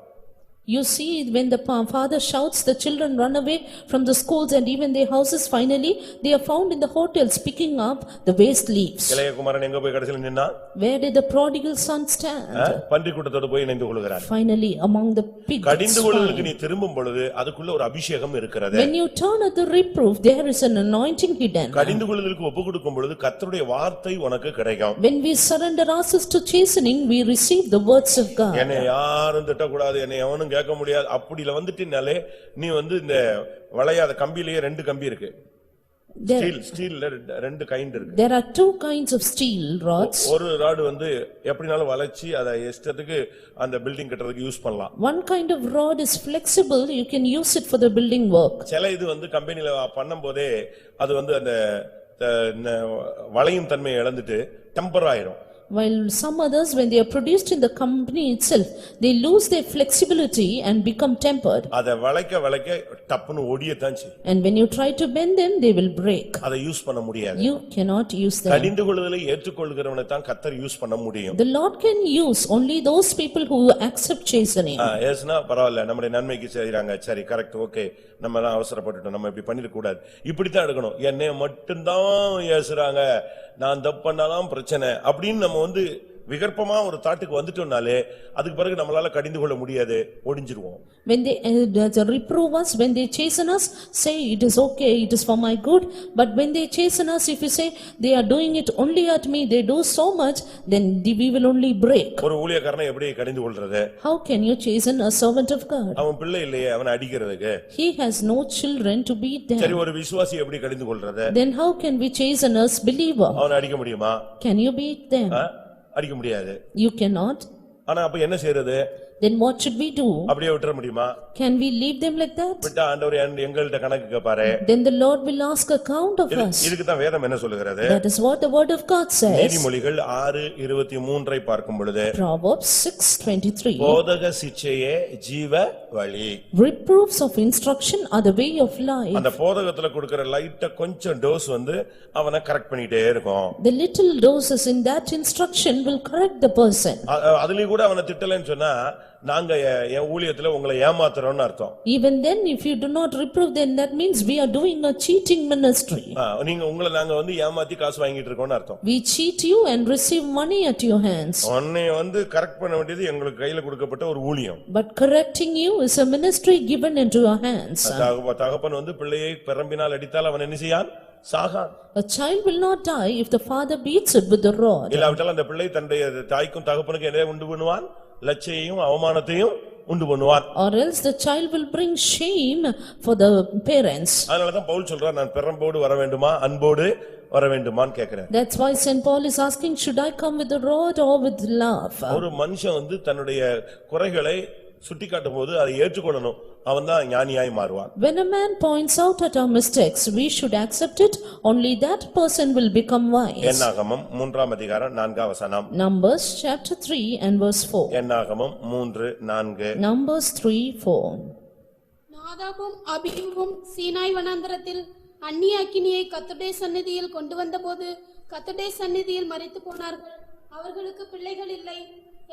You see, when the father shouts, the children run away from the schools and even their houses. Finally, they are found in the hotels picking up the waste leaves. இளையகுமாரன் எங்க போய் கடைசில நின்னா? Where did the prodigal son stand? பன்றி கூட்டத்தோட போய் இணைந்து கொள்கிறான். Finally, among the pigs. கடிந்து கொள்ளுதலுக்கு நீ திரும்பும் பொழுது அதுக்குள்ள ஒரு அபிஷேகம் இருக்கிறது. When you turn at the reproof, there is an anointing hidden. கடிந்து கொள்ளுதலுக்கு ஒப்புக்கொடுக்கும் பொழுது கர்த்தருடைய வார்த்தை உனக்கு கிடைக்கும். When we surrender ourselves to chastening, we receive the words of God. என்னை யாரும் திட்டக்கூடாது, என்னை எவனும் கேட்க முடியாது. அப்படில வந்துட்டீனாலே நீ இந்த வளையாத கம்பியிலேயே ரெண்டு கம்பி இருக்கு. ஸ்டீல்ல ரெண்டு கைண்ட் இருக்கு. There are two kinds of steel rods. ஒரு ராட் எப்படினாலும் வளைச்சி அத இஷ்டத்துக்கு அந்த பில்டிங் கட்டறதுக்கு யூஸ் பண்ணலாம். One kind of rod is flexible, you can use it for the building work. சில இது கம்பெனில பண்ணும்போதே அது அந்த வளையும் தன்மையை இழந்துட்டு டெம்பர் ஆயிடும். While some others, when they are produced in the company itself, they lose their flexibility and become tempered. அத வளைக்க டப்புன்னு ஒடியத்தான் செய்யும். And when you try to bend them, they will break. அத யூஸ் பண்ண முடியாது. You cannot use them. கடிந்து கொள்ளுதலை ஏற்றுக்கொள்கிறவனை தான் கர்த்தர் யூஸ் பண்ண முடியும். The Lord can use only those people who accept chastening. ஏசுனா பரவாயில்லை, நம்முடைய நன்மைக்கு செய்றாங்க, சரி கரெக்ட், ஓகே, நம்ம எல்லாம் அவசரப்பட்டுட்டோம், நம்ம இப்படி பண்ணிட கூடாது, இப்படித்தான் எடுக்கணும், என்னை மட்டும்தான் ஏசுறாங்க, நான் தப்பு பண்ணாதான் பிரச்சனை அப்படின்னு நம்ம விகற்பமா ஒரு தாட்டுக்கு வந்துட்டோம்னாலே அதுக்கு பிறகு நம்மளால கடிந்து கொள்ள முடியாது, ஒடிஞ்சிருவோம். When they reprove us, when they chasten us, say it is okay, it is for my good. But when they chasten us, if you say they are doing it only at me, they do so much, then we will only break. ஒரு ஊழியக்காரனை எப்படி கடிந்து கொள்றது? How can you chasten a servant of God? அவன் பிள்ளை இல்லையே அவனை அடிக்கிறதுக்கு. He has no children to beat them. சரி, ஒரு விசுவாசி எப்படி கடிந்து கொள்றது? Then how can we chasten a believer? அவனை அடிக்க முடியுமா? Can you beat them? அடிக்க முடியாது. You cannot. ஆனா அப்ப என்ன செய்யறது? Then what should we do? அப்படியே விட்டுற முடியுமா? Can we leave them like that? விட்டா ஆண்டவர் எங்கள்ட்ட கணக்கு கேட்பாரே. Then the Lord will ask account of us. இதுக்கு தான் வேதம் என்ன சொல்லுகிறது? That is what the word of God says. நீதிமொழிகள் 6:23 பார்க்கும் பொழுது Proverbs 6:23. போதக சிட்சையே ஜீவ வழி. Reproofs of instruction are the way of life. அந்த போதகத்துல கொடுக்கிற லைட்டா கொஞ்சம் டோஸ் அவனை கரெக்ட் பண்ணிட்டே இருக்கும். The little doses in that instruction will correct the person. அதுலயும் கூட அவனை திட்டலன்னு சொன்னா நாங்க என் ஊழியத்துல உங்களை ஏமாத்துறோம்னு அர்த்தம். Even then, if you do not reprove, then that means we are doing a cheating ministry. நீங்க உங்களை நாங்க ஏமாத்தி காசு வாங்கிட்டு இருக்கோம்னு அர்த்தம். We cheat you and receive money at your hands. உன்னை கரெக்ட் பண்ண வேண்டியது எங்களுக்கு கையில கொடுக்கப்பட்ட ஒரு ஊழியம். But correcting you is a ministry given into your hands. தகப்பன் பிள்ளையை பெரம்பினால் அடித்தால் அவன் என்ன செய்யான்? Sagan. A child will not die if the father beats it with the rod. இல்லாவிட்டால் அந்த பிள்ளை தன்னுடைய தாய்க்கும் தகப்பனுக்கும் என்ன உண்டு பண்ணுவான்? லட்சையையும் அவமானத்தையும் உண்டு பண்ணுவான். Or else the child will bring shame for the parents. அதனாலதான் பவுல் சொல்றார், நான் பெரம்போடு வர வேண்டுமா அன்போடு வர வேண்டுமான்னு கேக்குறேன். That's why Saint Paul is asking, should I come with the rod or with love? ஒரு மனுஷன் தன்னுடைய குறைகளை சுட்டிக்காட்டும் போது அதை ஏற்றுக்கொள்ளணும், அவன் தான் ஞானியாய் மாறுவான். When a man points out at our mistakes, we should accept it, only that person will become wise. என்னாகமம் 3ஆம் அதிகாரம் 4ஆம் வசனம். Numbers chapter 3 and verse 4. என்னாகமம் 3:4. Numbers 3:4. நாதாபும் அபியூவும் Sinai வனாந்தரத்தில் அந்நிய அக்கினியை கர்த்தருடைய சந்நிதியில் கொண்டு வந்தபோது கர்த்தருடைய சந்நிதியில் மரித்து போனார்கள். அவர்களுக்கு பிள்ளைகள் இல்லை.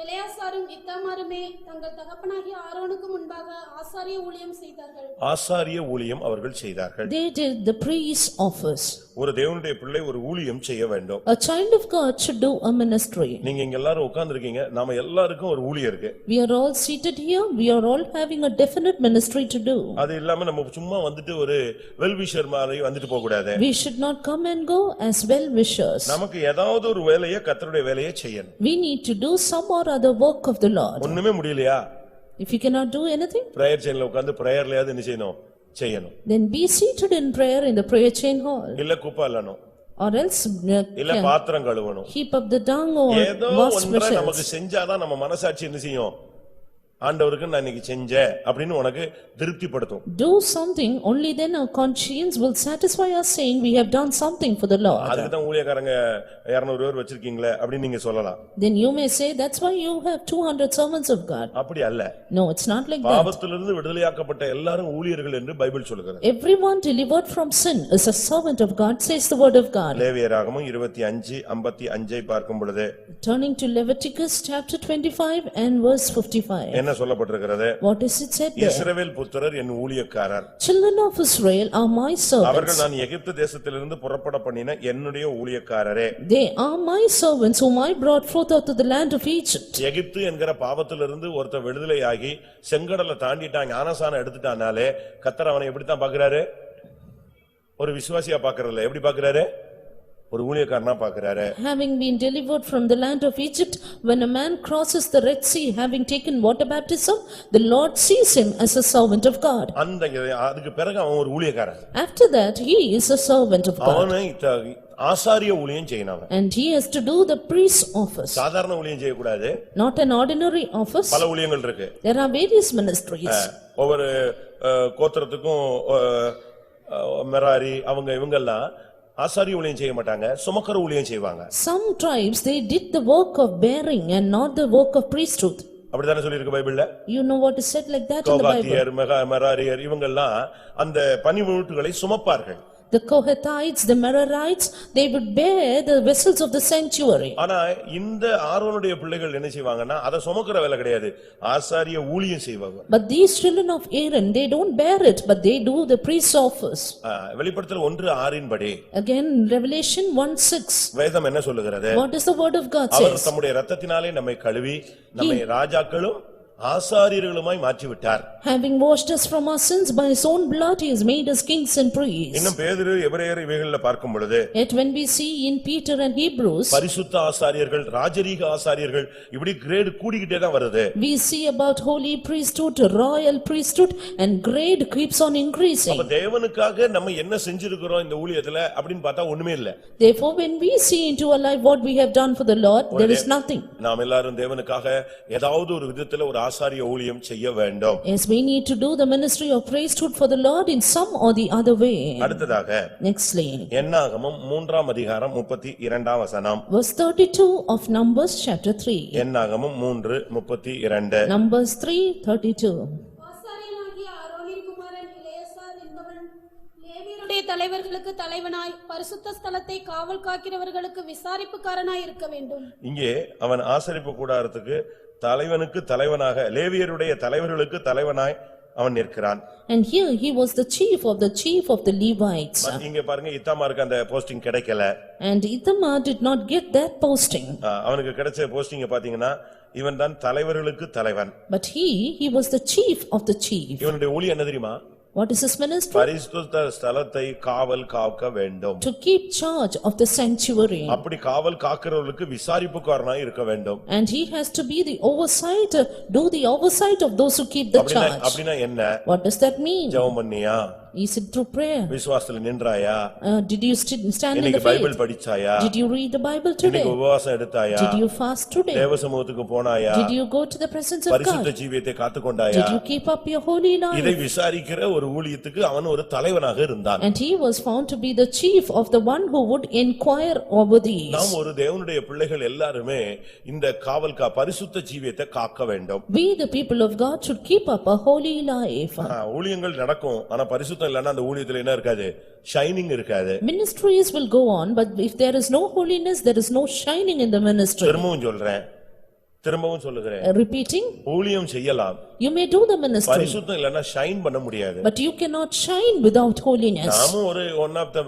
எலெயாசாரும் இத்தாமாருமே தங்கள் தகப்பனாகிய ஆரோனுக்கு முன்பாக ஆசாரிய ஊழியம் செய்தார்கள். ஆசாரிய ஊழியம் அவர்கள் செய்தார்கள். They did the priest's office. ஒரு தேவனுடைய பிள்ளை ஒரு ஊழியம் செய்ய வேண்டும். A child of God should do a ministry. நீங்க இங்க எல்லாரும் உட்கார்ந்திருக்கீங்க, நாம எல்லாருக்கும் ஒரு ஊழியம் இருக்கு. We are all seated here, we are all having a definite ministry to do. அது இல்லாம நம்ம சும்மா ஒரு வெல்விஷர் மாதிரி வந்துட்டு போக கூடாது. We should not come and go as well wishers. நமக்கு ஏதாவது ஒரு வேலையை கர்த்தருடைய வேலையை செய்யணும். We need to do some or other work of the Lord. ஒண்ணுமே முடியலையா? If you cannot do anything, prayer செயின்ல உட்கார்ந்து பிரேயர்லயாவது என்ன செய்யணும் then be seated in prayer in the prayer chain hall. இல்ல குப்பை அள்ளணும் Or else இல்ல பாத்திரம் கழுவணும். heap up the dung or ஏதோ wash ஒன்றை vessels. நமக்கு செஞ்சாதான் நம்ம மனசாட்சி என்ன செய்யும், ஆண்டவருக்கு நான் இன்னைக்கு செஞ்சேன் அப்படின்னு உனக்கு திருப்திப்படுத்தும். Do something, only then our conscience will satisfy us saying we have done something for the Lord. அதுக்கு தான் ஊழியக்காரங்க 200 பேர் வச்சிருக்கீங்களே அப்படின்னு நீங்க சொல்லலாம். Then you may say that's why you have 200 servants of God. அப்படி அல்ல. No, it's not like that. பாவத்திலிருந்து விடுதலையாக்கப்பட்ட எல்லாரும் ஊழியர்கள் என்று பைபிள் சொல்லுகிறது. Everyone delivered from sin is a servant of God, says the word of God. லேவியராகமம் 25:55 பார்க்கும் பொழுது Turning to Leviticus chapter 25 and verse 55. என்ன சொல்லப்பட்டிருக்கிறது? What is it said there? இஸ்ரவேல் புத்திரர் என் ஊழியக்காரர். Children of Israel are my servants. அவர்கள் நான் எகிப்து தேசத்திலிருந்து புறப்பட பண்ணின என்னுடைய ஊழியக்காரரே. They are my servants whom I brought forth out of the land of Egypt. எகிப்து என்கிற பாவத்திலிருந்து ஒருத்தன் விடுதலையாகி செங்கடலை தாண்டிட்டான், ஞானசானம் எடுத்துட்டானாலே கர்த்தர் அவனை எப்படி தான் பார்க்கிறாரு? ஒரு விசுவாசியா பார்க்கறதில்ல, எப்படி பார்க்கிறாரு? ஒரு ஊழியக்காரனா பார்க்கறாரு. Having been delivered from the land of Egypt, when a man crosses the Red Sea having taken water baptism, the Lord sees him as a servant of God. அதுக்கு பிறகு அவன் ஒரு ஊழியக்காரன். After that he is a servant of God. அவனை ஆசாரிய ஊழியம் செய்யணும். And he has to do the priest office. சாதாரண ஊழியம் செய்ய கூடாது. Not an ordinary office. பல ஊழியங்கள் இருக்கு. There are various ministries. ஒவ்வொரு கோத்திரத்துக்கும் மெராரி அவங்க இவங்கெல்லாம் ஆசாரிய ஊழியம் செய்ய மாட்டாங்க, சுமக்கற ஊழியம் செய்வாங்க. Some tribes they did the work of bearing and not the work of priesthood. அப்படிதானே சொல்லி இருக்கு பைபிள்ல. You know what is said like that in the Bible. கோகாத்தியர் மெராரியர் இவங்கெல்லாம் அந்த பணிமுட்டுகளை சுமப்பார்கள். The Kohathites, the Merarites, they would bear the vessels of the sanctuary. ஆனா இந்த ஆரோனுடைய பிள்ளைகள் என்ன செய்வாங்கன்னா அத சுமக்கிற வேலை கிடையாது, ஆசாரிய ஊழியம் செய்வாங்க. But these children of Aaron, they don't bear it, but they do the priest's office. வெளிப்படுத்தல் 1:6 படி Again, Revelation 1:6. வேதம் என்ன சொல்லுகிறது? What does the word of God our says? தம்முடைய இரத்தத்தினாலே நம்மை கழுவி நம்மை ராஜாக்களும் ஆசாரியர்களுமாய் மாற்றிவிட்டார். Having washed us from our sins by his own blood, he has made us kings and priests. இன்னும் பேதுரு எபிரேயர் இவைகளில பார்க்கும் பொழுது Yet when we see in Peter and Hebrews, பரிசுத்த ஆசாரியர்கள், ராஜரீக ஆசாரியர்கள், இப்படி கிரேட் கூடிக்கிட்டே தான் வருது. we see about holy priesthood, royal priesthood, and grade keeps on increasing. அப்ப தேவனுக்காக நம்ம என்ன செஞ்சிருக்கிறோம் இந்த ஊழியத்துல அப்படினு பார்த்தா ஒண்ணுமே இல்ல. Therefore when we see into our life what we have done for the Lord, there is nothing. நாம் எல்லாரும் தேவனுக்காக ஏதாவது ஒரு விதத்துல ஒரு ஆசாரிய ஊழியம் செய்ய வேண்டும். Yes, we need to do the ministry of priesthood for the Lord in some or the other way. அடுத்ததாக Nextly, என்னாகமம் 3:32 வசனம். verse 32 of Numbers chapter 3. என்னாகமம் 3:32. Numbers 3:32. ஆசாரியனாகிய ஆரோனின் குமாரன் எலெயாசார் என்பவன் லேவியருடைய தலைவர்களுக்கு தலைவனாய் பரிசுத்த ஸ்தலத்தை காவல் காக்கிறவர்களுக்கு விசாரிப்புக்காரனாய் இருக்க வேண்டும். இங்கே அவன் ஆசரிப்பு கூடாரத்துக்கு தலைவனுக்கு தலைவனாக, லேவியருடைய தலைவர்களுக்கு தலைவனாய் அவன் நிற்கிறான். And here he was the chief of the Levites. இங்க பாருங்க, இத்தாமாருக்கு அந்த போஸ்டிங் கிடைக்கல. And Ithamar did not get that posting. அவனுக்கு கிடைச்ச போஸ்டிங் பாத்தீங்கன்னா இவன் தான் தலைவர்களுக்கு தலைவன். But he was the chief of the chief. இவனுடைய ஊழியம் என்ன தெரியுமா? What is his ministry? பரிசுத்த ஸ்தலத்தை காவல் காக்க வேண்டும். To keep charge of the sanctuary. அப்படி காவல் காக்கிறவர்களுக்கு விசாரிப்புக்காரனாய் இருக்க வேண்டும். And he has to be the oversight, do the oversight of those who keep the charge. அப்படினா என்ன? What does that mean? ஜெபம் பண்ணியா? Is it through prayer? விசுவாசத்துல நின்றாயா? Did you stand in the இன்னைக்கு faith? பைபிள் படிச்சாயா? Did you read the Bible today? இன்னைக்கு உபவாசம் எடுத்தாயா? Did you fast today? தேவ சமூகத்துக்கு போனாயா? Did you go to the presence of பரிசுத்த God? ஜீவியத்தை காத்துக்கொண்டாயா? Did you keep up your holy life? இதை விசாரிக்கிற ஒரு ஊழியத்துக்கு அவன் ஒரு தலைவனாக இருந்தான். And he was found to be the chief of the one who would inquire over these. நாம் ஒரு தேவனுடைய பிள்ளைகள் எல்லாருமே இந்த காவல் பரிசுத்த ஜீவியத்தை காக்க வேண்டும். We the people of God should keep up a holy life. ஊழியங்கள் நடக்கும், ஆனா பரிசுத்தம் இல்லன்னா அந்த ஊழியத்துல என்ன இருக்காது? ஷைனிங் இருக்காது. Ministries will go on, but if there is no holiness, there is no shining in the ministry. திரும்பவும் சொல்லுகிறேன். Repeating, ஊழியம் செய்யலாம். you may do the ministry, பரிசுத்தம் இல்லன்னா ஷைன் பண்ண முடியாது. but you cannot shine without holiness. நாமும் ஒரு one of the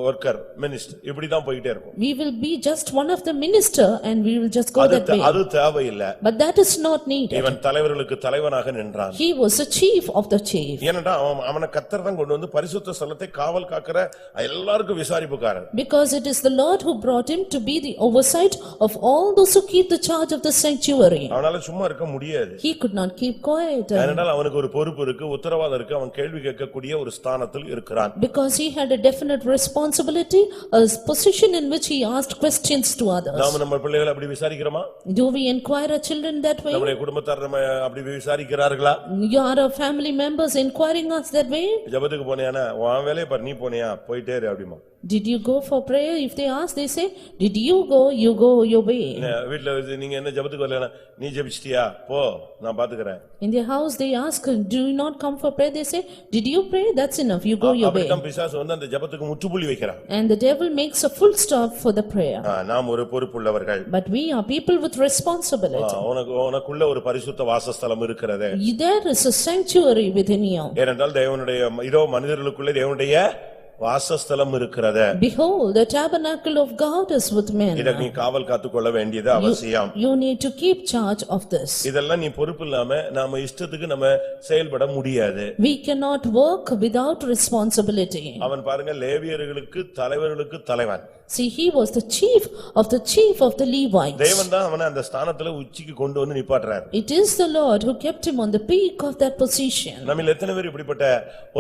worker minister இப்படி தான் போயிட்டே இருக்கும். We will be just one of the minister and we will just go that way. அது தேவையில்லை. But that is not needed. இவன் தலைவர்களுக்கு தலைவனாக நின்றான். He was a chief of the chief. ஏனடா அவனை கர்த்தர் தான் கொண்டு வந்து பரிசுத்த ஸ்தலத்தை காவல் காக்கிற எல்லாருக்கும் விசாரிப்புக்காரன். Because it is the Lord who brought him to be the oversight of all those who keep the charge of the sanctuary. அவனால சும்மா இருக்க முடியாது. He could not keep quiet. quiet. ஏனென்றால் அவனுக்கு ஒரு பொறுப்பு இருக்கு, உத்தரவாதம் இருக்கு, அவன் கேள்வி கேட்கக்கூடிய ஒரு ஸ்தானத்தில் இருக்கிறான். Because he had a definite responsibility, a position in which he asked questions to others. நாம நம்ம பிள்ளைகளை அப்படி விசாரிக்கிறோமா? Do we inquire our children that way? நம்முடைய குடும்பத்தார் நம்ம அப்படி விசாரிக்கிறார்களா? You are our family members inquiring us that way? ஜெபத்துக்கு போனியானா உன் வேலைய பாரு, நீ போனியா போயிட்டே இரு அப்படிமா. Did you go for prayer? If they ask, they say, did you go your way. வீட்ல நீங்க என்ன ஜெபத்துக்கு வரலனா நீ ஜெபிச்சிட்டியா போ நான் பாத்துக்கறேன். In their house they ask, do you not come for prayer? They say, did you pray? That's enough, you go your way. அப்படிதான் பிசாசு வந்து அந்த ஜெபத்துக்கு முற்றுப்புள்ளி வைக்கிறான். And the devil makes a full stop for the prayer. நாம் ஒரு பொறுப்புள்ளவர்கள். But we are people with responsibility. உனக்குள்ள ஒரு பரிசுத்த வாசஸ்தலம் இருக்கிறது. There is a sanctuary within you. ஏனென்றால் தேவனுடைய இதோ மனிதர்களுக்குள்ளே தேவனுடைய வாசஸ்தலம் இருக்கிறது. Behold, the tabernacle of God is with men. இத நீ காவல் காத்துக்கொள்ள வேண்டியது அவசியம். You need to keep charge of this. இதெல்லாம் நீ பொறுப்பு இல்லாம நாம இஷ்டத்துக்கு நம்ம செயல்பட முடியாது. We cannot work without responsibility. அவன் பாருங்க லேவியர்களுக்கு தலைவர்களுக்கு தலைவன். See, he was the chief of the Levites. தேவன் தான் அவனை அந்த ஸ்தானத்துல உச்சிக்கு கொண்டு வந்து நிப்பாட்டுறார். It is the Lord who kept him on the peak of that position. நம்மில் எத்தனை பேர் இப்படிப்பட்ட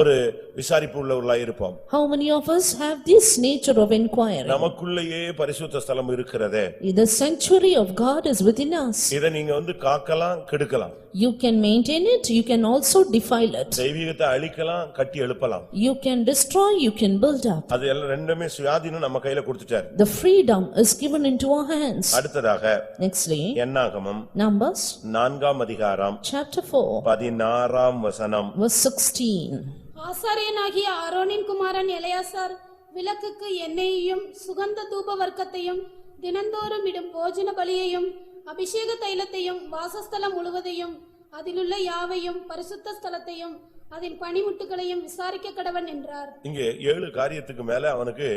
ஒரு விசாரிப்பு உள்ளவர்களாய் இருப்போம்? How many of us have this nature of inquiry? நமக்குள்ளேயே பரிசுத்த ஸ்தலம் இருக்கிறது. The sanctuary of God is within us. இத நீங்க வந்து காக்கலாம் கெடுக்கலாம். You can maintain it, you can also defile it. தெய்வீகத்தை அழிக்கலாம் கட்டி எழுப்பலாம். You can destroy, you can build up. அது எல்லாம் ரெண்டுமே சுயாதீனம் நம்ம கையில கொடுத்துட்டார். The freedom is given into our hands. அடுத்ததாக Nextly, என்னாகமம் Numbers 4ஆம் அதிகாரம் chapter 4 16ஆம் வசனம். verse 16. ஆசாரியனாகிய ஆரோனின் குமாரன் எலெயாசார் விளக்குக்கு எண்ணெயையும் சுகந்த தூப வர்க்கத்தையும் தினந்தோறும் இடும் போஜன பலியையும் அபிஷேக தைலத்தையும் வாசஸ்தலம் முழுவதையும் அதிலுள்ள யாவையும் பரிசுத்த ஸ்தலத்தையும் அதன் பணிமுட்டுகளையும் விசாரிக்க கடவன் என்றார். இங்கே 7 காரியத்துக்கு மேல அவனுக்கு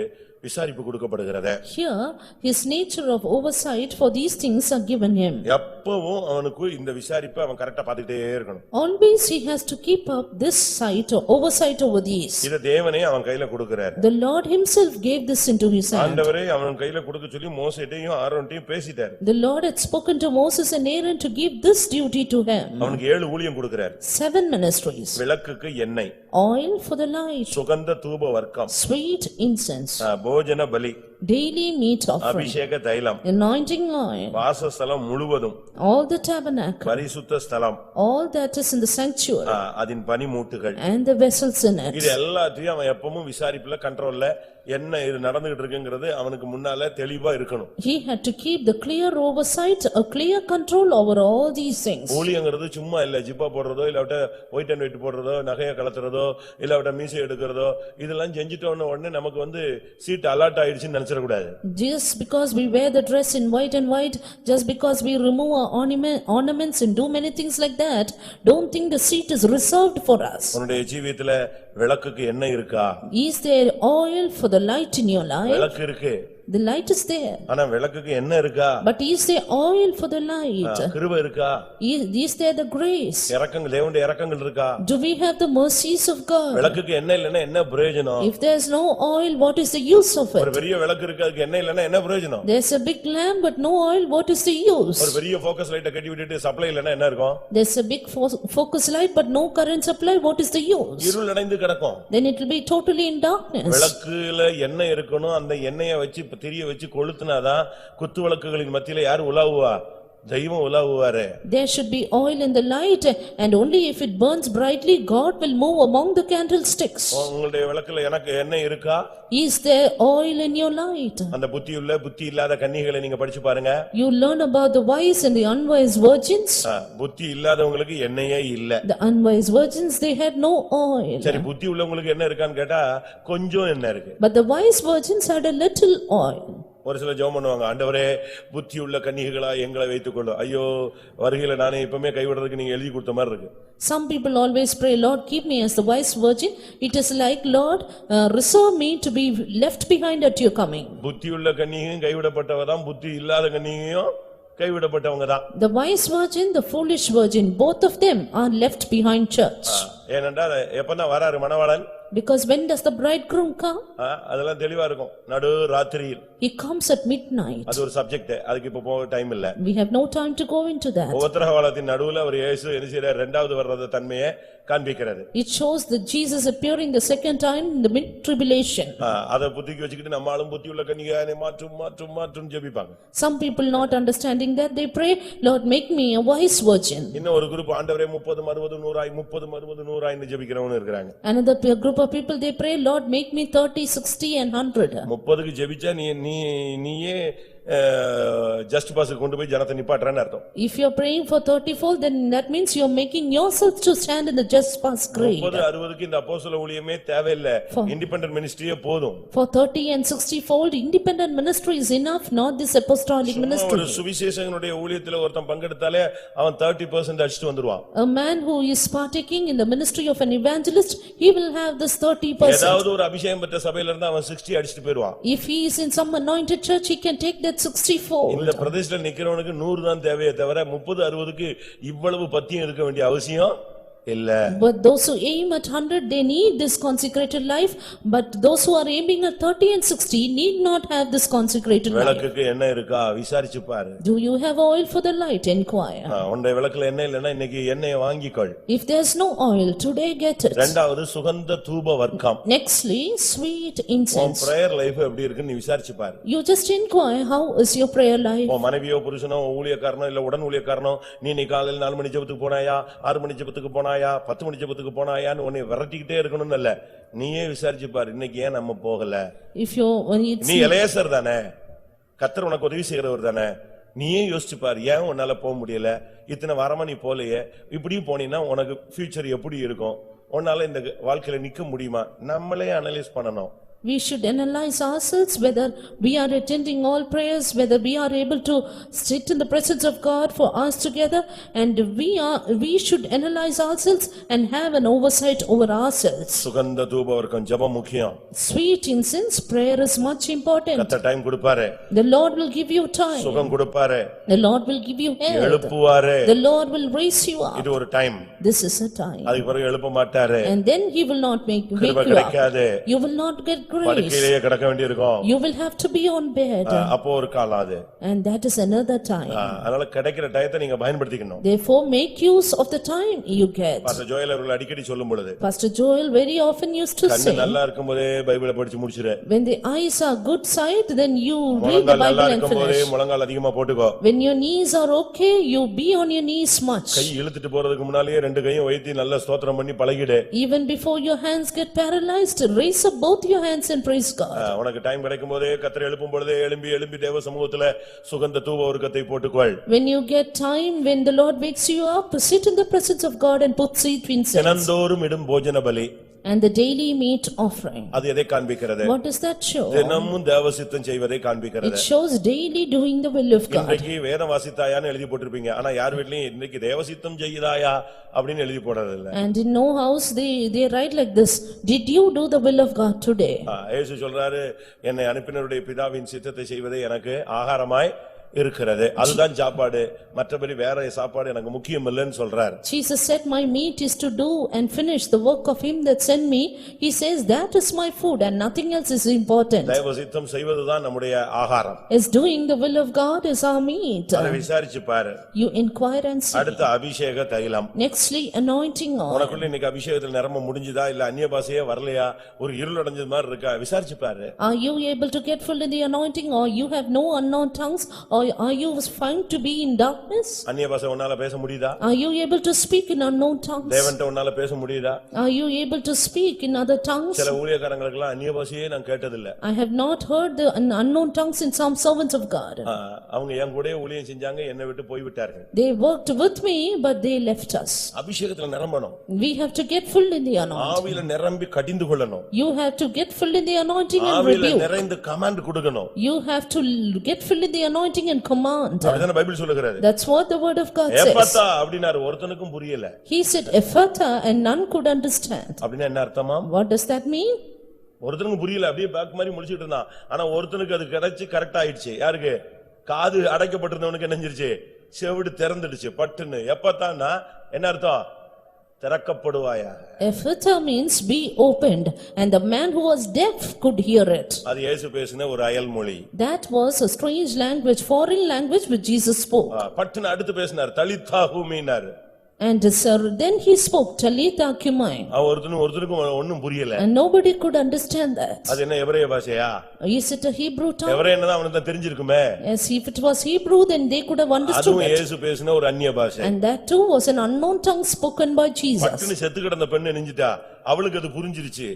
விசாரிப்பு கொடுக்கப்படுகிறது. Here his nature of oversight for these things are given him. எப்பவும் அவனுக்கு இந்த விசாரிப்பை அவன் கரெக்ட்டா பாத்துக்கிட்டே இருக்கணும். Always he has to keep up this sight or oversight over these. இத தேவனே அவன் கையில கொடுக்கிறார். The Lord himself gave this into his hand. ஆண்டவரே அவன் கையில கொடுக்க சொல்லி மோசேட்டையும் ஆரோன்டையும் பேசிட்டார். The Lord had spoken to Moses and Aaron to give this duty to him. அவனுக்கு 7 ஊழியம் கொடுக்கிறார். 7 ministries. விளக்குக்கு எண்ணெய், Oil for the light, சுகந்த தூப வர்க்கம், sweet incense, போஜன பலி, daily meat offering, அபிஷேக தைலம், anointing oil, வாசஸ்தலம் முழுவதும், all the tabernacle, பரிசுத்த ஸ்தலம், all that is in the sanctuary, அதன் பனிமூட்டுகள், and the vessels in it. இது எல்லாத்தையும் அவன் எப்பவும் விசாரிப்புல கண்ட்ரோல்ல என்ன இது நடந்துகிட்டு இருக்குங்கிறது அவனுக்கு முன்னால தெளிவா இருக்கணும். He had to keep the clear oversight, a clear control over all these things. ஊழியங்கிறது சும்மா இல்ல, ஜிப்பா போடுறதோ இல்லாவிட்ட ஒயிட் அண்ட் ஒயிட் போடுறதோ நகையை கலத்துறதோ இல்லாவிட்ட மீசை எடுக்கிறதோ இதெல்லாம் செஞ்சுட்டோன்னு உடனே நமக்கு வந்து சீட் அலர்ட் ஆயிடுச்சுன்னு நினைச்சிடக்கூடாது. Just because we wear the dress in white and white, just because we remove our ornaments and do many things like that, don't think the seat is reserved for us. உன்னுடைய ஜீவியத்துல விளக்குக்கு எண்ணெய் இருக்கா? Is there oil for the light in your life? விளக்கு இருக்கு. The light is there. ஆனா விளக்குக்கு எண்ணெய் இருக்கா? But is there oil for the light? கிருபை இருக்கா? Is there the grace? இரக்கங்கள், தேவனுடைய இரக்கங்கள் இருக்கா? Do we have the mercies of God? விளக்குக்கு எண்ணெய் இல்லைன்னா என்ன பிரயோஜனம்? If there is no oil, what is the use of ஒரு it? பெரிய விளக்கு இருக்கு, அதுக்கு எண்ணெய் இல்லைன்னா என்ன பிரயோஜனம்? There's a big lamp but no oil, what is the use? ஒரு பெரிய ஃபோக்கஸ் லைட்டை கட்டி விட்டுட்டு சப்ளை இல்லைன்னா என்ன இருக்கும்? There's a big focus light but no current supply, what is the use? இருள் அடைந்து கிடக்கும். Then it will be totally in darkness. விளக்குல எண்ணெய் இருக்கணும், அந்த எண்ணெயை வச்சு திரிய வச்சு கொளுத்துனாதான் குத்து விளக்குகளின் மத்தியில யார் உலாவுவா? தெய்வம் உலாவுவாரு. There should be oil in the light, and only if it burns brightly, God will move among the candlesticks. உங்களுடைய விளக்குல எனக்கு எண்ணெய் இருக்கா? Is there oil in your light? அந்த புத்தியுள்ள புத்தி இல்லாத கன்னிகளை நீங்க படிச்சு பாருங்க. You learn about the wise and the unwise virgins. புத்தி இல்லாதவங்களுக்கு எண்ணெயே இல்ல. The unwise virgins, they had no oil. சரி, புத்தி உள்ளவங்களுக்கு என்ன இருக்கான்னு கேட்டா கொஞ்சம் எண்ணெய் இருக்கு. But the wise virgins had a little oil. ஒரு சில ஜெபம் பண்ணுவாங்க, ஆண்டவரே புத்தி உள்ள கன்னிகளா எங்களை வைத்துக்கொள்ளு. ஐயோ வருகையில நானே இப்பமே கைவிடுறதுக்கு நீங்க எழுதி கொடுத்த மாதிரி இருக்கு. Some people always pray, Lord, keep me as the wise virgin. It is like, Lord, reserve me to be left behind at your coming. புத்தி உள்ள கன்னிகையும் கைவிடப்பட்டவதான், புத்தி இல்லாத கன்னிகையும் கைவிடப்பட்டவங்க தான். The wise virgin, the foolish virgin, both of them are left behind church. ஏனென்றால் எப்பதான் வராரு மணவாளன்? Because when does the bridegroom come? அதெல்லாம் தெளிவா இருக்கும். நடு ராத்திரியில். He comes at midnight. அது ஒரு சப்ஜெக்ட். அதுக்கு இப்ப போக டைம் இல்ல. We have no time to go into that. உபத்திரவகாலத்தின் நடுவுல ஒரு இயேசு என்ன செய்யறார்? இரண்டாவது வர்றத தன்மையை காண்பிக்கிறது. It shows that Jesus appearing the second time in the mid tribulation. அத புத்திக்கு வச்சிட்டு நம்மாலும் புத்தி உள்ள கன்னிகையானே மாற்றும் ஜெபிப்பாங்க. Some people not understanding that they pray, Lord make me a wise virgin. இன்னும் ஒரு குரூப் ஆண்டவரே 30 60 100 30 60 100 ன்னு ஜெபிக்கிறவங்க இருக்காங்க. Another group of people they pray, Lord make me 30 60 and 100. 30க்கு ஜெபிச்சா நீயே ஜஸ்ட் பாஸ் கொண்டு போய் ஜனத்தை நிப்பாட்றன்னு அர்த்தம். If you are praying for 30-fold, then that means you are making yourself to stand in the just pass grade. 30 60க்கு இந்த அப்போஸ்தல ஊழியமே தேவையில்லை. Independent மினிஸ்ட்ரியே போதும். For 30 and 60-fold independent ministry is enough, not this apostolic ministry. ஒரு சுவிசேஷகனுடைய ஊழியத்துல ஒருத்தன் பங்கெடுத்தாலே அவன் 30% அடிச்சிட்டு வந்துருவான். A man who is partaking in the ministry of an evangelist, he will have this 30%. ஏதாவது ஒரு அபிஷேகம் பெற்ற சபையில இருந்தா அவன் 60 அடிச்சிட்டு போய்டுவான். If he is in some anointed church, he can take that 60-fold. இந்த பிரதேசத்துல நிக்கிறவனுக்கு 100 தான் தேவையே தவிர 30 60க்கு இவ்வளவு பத்தியம் இருக்க வேண்டிய அவசியம் இல்ல. But those who aim at 100, they need this consecrated life, but those who are aiming at 30 and 60 need not have this consecrated life. விளக்குக்கு எண்ணெய் இருக்கா விசாரிச்சு பாரு. Do you have oil for the light? Inquire. உன்னுடைய விளக்குல எண்ணெய் இல்லனா இன்னைக்கு எண்ணெயை வாங்கிக்கொள். If there's no oil, today get it. இரண்டாவது சுகந்த தூப வர்க்கம். Nextly, sweet incense. prayer life எப்படி இருக்குன்னு நீ விசாரிச்சு பாரு. You just inquire how is your prayer life. உன் மனைவியோ புருஷனோ ஊழியக்காரனோ இல்ல உடன் ஊழியக்காரனோ நீ காலையில 4 மணி ஜெபத்துக்கு போனாயா 6 மணி ஜெபத்துக்கு போனாயா 10 மணி ஜெபத்துக்கு போனாயான்னு உன்னை விரட்டிக்கிட்டே இருக்கணும்னு இல்ல. நீயே விசாரிச்சு பாரு இன்னைக்கு ஏன் நம்ம போகல. நீ எலேசர் தானே, கர்த்தர் உனக்கு உதவி செய்கிறவர் தானே, நீயே யோசிச்சு பாரு ஏன் உன்னால போக முடியல. இத்தனை வாரமா நீ போலையே, இப்படியும் போனீன்னா உனக்கு ஃபியூச்சர் எப்படி இருக்கும், உன்னால இந்த வாழ்க்கையில நிக்க முடியுமா? நம்மளே அனலைஸ் பண்ணணும். We should analyze ourselves whether we are attending all prayers, whether we are able to sit in the presence of God for us together, and we should analyze ourselves and have an oversight over ourselves. சுகந்த தூப வர்க்கம் ஜெபம் முக்கியம். Sweet incense, prayer is much important. கர்த்தர் time கொடுப்பாரு. The Lord will give you time. சுகம் கொடுப்பாரு. The Lord will give you health. எழுப்புவாரு. The Lord will raise you up. இது ஒரு time. This is a time. அதுக்கு பிறகு எழுப்ப மாட்டாரு. And then he will not make you up. You will not get grace. படுக்கையிலேயே கிடக்க வேண்டியிருக்கும். You will have to be on bed. அப்போ ஒரு காலம் அது. And that is another time. அதனால கிடைக்கிற டயத்தை நீங்க பயன்படுத்திக்கணும். Therefore make use of the time you get. Pastor Joel அவர்கள் அடிக்கடி சொல்லும் பொழுது Pastor Joel very often used to say, கண்ணு நல்லா இருக்கும்போதே பைபிளை படிச்சு முடிச்சிரு. when the eyes are good sight, then you read the Bible and finish. முழங்கால் அதிகமா போட்டுக்கோ. When your knees are okay, you be on your knees much. கை இழுத்துட்டு போறதுக்கு முன்னாலேயே ரெண்டு கையும் வைத்து நல்ல ஸ்தோத்திரம் பண்ணி பழகிடு. Even before your hands get paralyzed, raise up both your hands and praise God. உனக்கு டைம் கிடைக்கும் போதே கர்த்தர் எழுப்பும் பொழுதே எழும்பி தேவ சமூகத்துல சுகந்த தூப வர்க்கத்தை போட்டுக்கொள். When you get time, when the Lord wakes you up, sit in the presence of God and put sweet incense. தினந்தோறும் இடும் போஜன பலி. And the daily meat offering. அது எதை காண்பிக்கிறது? What does that show? தினமும் தேவ சித்தம் செய்வதை காண்பிக்கிறது. It shows daily doing the will of God. இன்னைக்கு வேதம் வாசித்தாயான்னு எழுதி போட்டுருப்பீங்க. ஆனா யார் வீட்லயும் இன்னைக்கு தேவ சித்தம் செய்தாயா அப்படின்னு எழுதி போடுறது இல்ல. And in no house they write like this, did you do the will of God today? இயேசு சொல்றாரு, என்னை அனுப்பினவருடைய பிதாவின் சித்தத்தை செய்வதே எனக்கு ஆகாரமாய் இருக்கிறது. அதுதான் சாப்பாடு, மற்றபடி வேற சாப்பாடு எனக்கு முக்கியம் இல்லைன்னு சொல்றார். Jesus said, my meat is to do and finish the work of him that sent me. He says that is my food and nothing else is important. தேவ சித்தம் செய்வதுதான் நம்முடைய ஆகாரம். Is doing the will of God is our meat. அதை விசாரிச்சு பாரு. You inquire and see. அடுத்து அபிஷேக தைலம். Nextly anointing oil. உனக்குள்ள இன்னைக்கு அபிஷேகத்துல நிரம்ப முடிஞ்சதா இல்ல அந்நிய பாஷையே வரலையா, ஒரு இருள் அடைஞ்சது மாதிரி இருக்கா, விசாரிச்சு பாரு. Are you able to get full in the anointing, or you have no unknown tongues, or are you found to be in darkness? அந்நிய பாஷை உன்னால பேச முடியுதா? Are you able to speak in unknown tongues? தேவன்ட்ட உன்னால பேச முடியுதா? Are you able to speak in other tongues? சில ஊழியக்காரங்களுக்கு எல்லாம் அந்நிய பாஷையே நான் கேட்டதில்லை. I have not heard the unknown tongues in some servants of God. அவங்க என் கூடயே ஊழியம் செஞ்சாங்க, என்னை விட்டு போய் விட்டார்கள். They worked with me, but they left us. அபிஷேகத்துல நிரம்பணும். We have to get full in the anointing. ஆவியில நிரம்பி கடிந்து கொள்ளணும். You have to get full in the anointing and ஆவியில rebuke. நிறைந்து கமாண்ட் கொடுக்கணும். You have to get full in the anointing and command. அப்படிதான் Bible சொல்லுகிறது. That's what the word of God says. எப்பத்தா அப்படினாரு, ஒருத்தனுக்கும் புரியல. He said Ephata and none could understand. அப்படினா என்ன அர்த்தமா? What does that mean? ஒருத்தனுக்கு புரியல, அப்படியே பேக் மாதிரி முழிச்சிட்டு இருந்தான். ஆனா ஒருத்தனுக்கு அது கிடைச்சு கரெக்ட் ஆயிடுச்சு. யாருக்கு? காது அடைக்கப்பட்டிருந்தவனுக்கு என்னஞ்சிருச்சு, செவிடு திறந்துடுச்சு பட்டுன்னு. எப்பத்தான்னா என்ன அர்த்தம்? திறக்கப்படுவாயாக. Ephphatha means be opened, and the man who was deaf could hear it. அது இயேசு பேசின ஒரு அயல்மொழி. That was a strange language, foreign language which Jesus spoke. பட்டுன்னு அடுத்து பேசினார், தலித்தா கூமினார். And then he spoke, Talitha cumi. ஒருத்தருக்கும் ஒண்ணும் புரியல. And nobody could understand that. அது என்ன எபிரேய பாஷையா? Is it a Hebrew tongue? எபிரேயன்னா அவனுக்கு தான் தெரிஞ்சிருக்குமே. Yes, if it was Hebrew, then they could have understood அதுவும் it. இயேசு பேசின ஒரு அந்நிய பாஷை. And that too was an unknown tongue spoken by Jesus. பட்டுன்னு செத்து கிடந்த பெண்ணு நெஞ்சிட்டா, அவளுக்கு அது புரிஞ்சிருச்சு,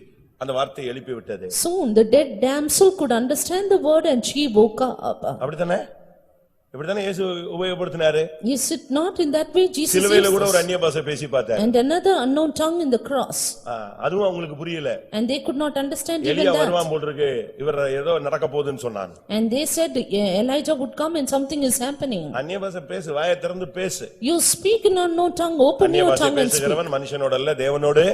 அந்த வார்த்தையை எழுப்பி விட்டது. Soon the dead damsel could understand the word and she woke up. அப்படிதானே? இப்படிதானே இயேசு உபயோகப்படுத்தினாரு. Is it not in that way Jesus used? சிலுவையில கூட ஒரு அந்நிய பாஷை பேசி பார்த்தார். And another unknown tongue in the cross. அதுவும் அவங்களுக்கு புரியல. And they could not understand even எலியா that. வருவான் போல இருக்கு, இவர் ஏதோ நடக்க போகுதுன்னு சொன்னான். And they said Elijah would come and something is happening. அந்நிய பாஷை பேசு, வாயை திறந்து பேசு. You speak in unknown tongue, open your tongue and speak. பேசுகிறவன் மனுஷனோட அல்ல, தேவனோடு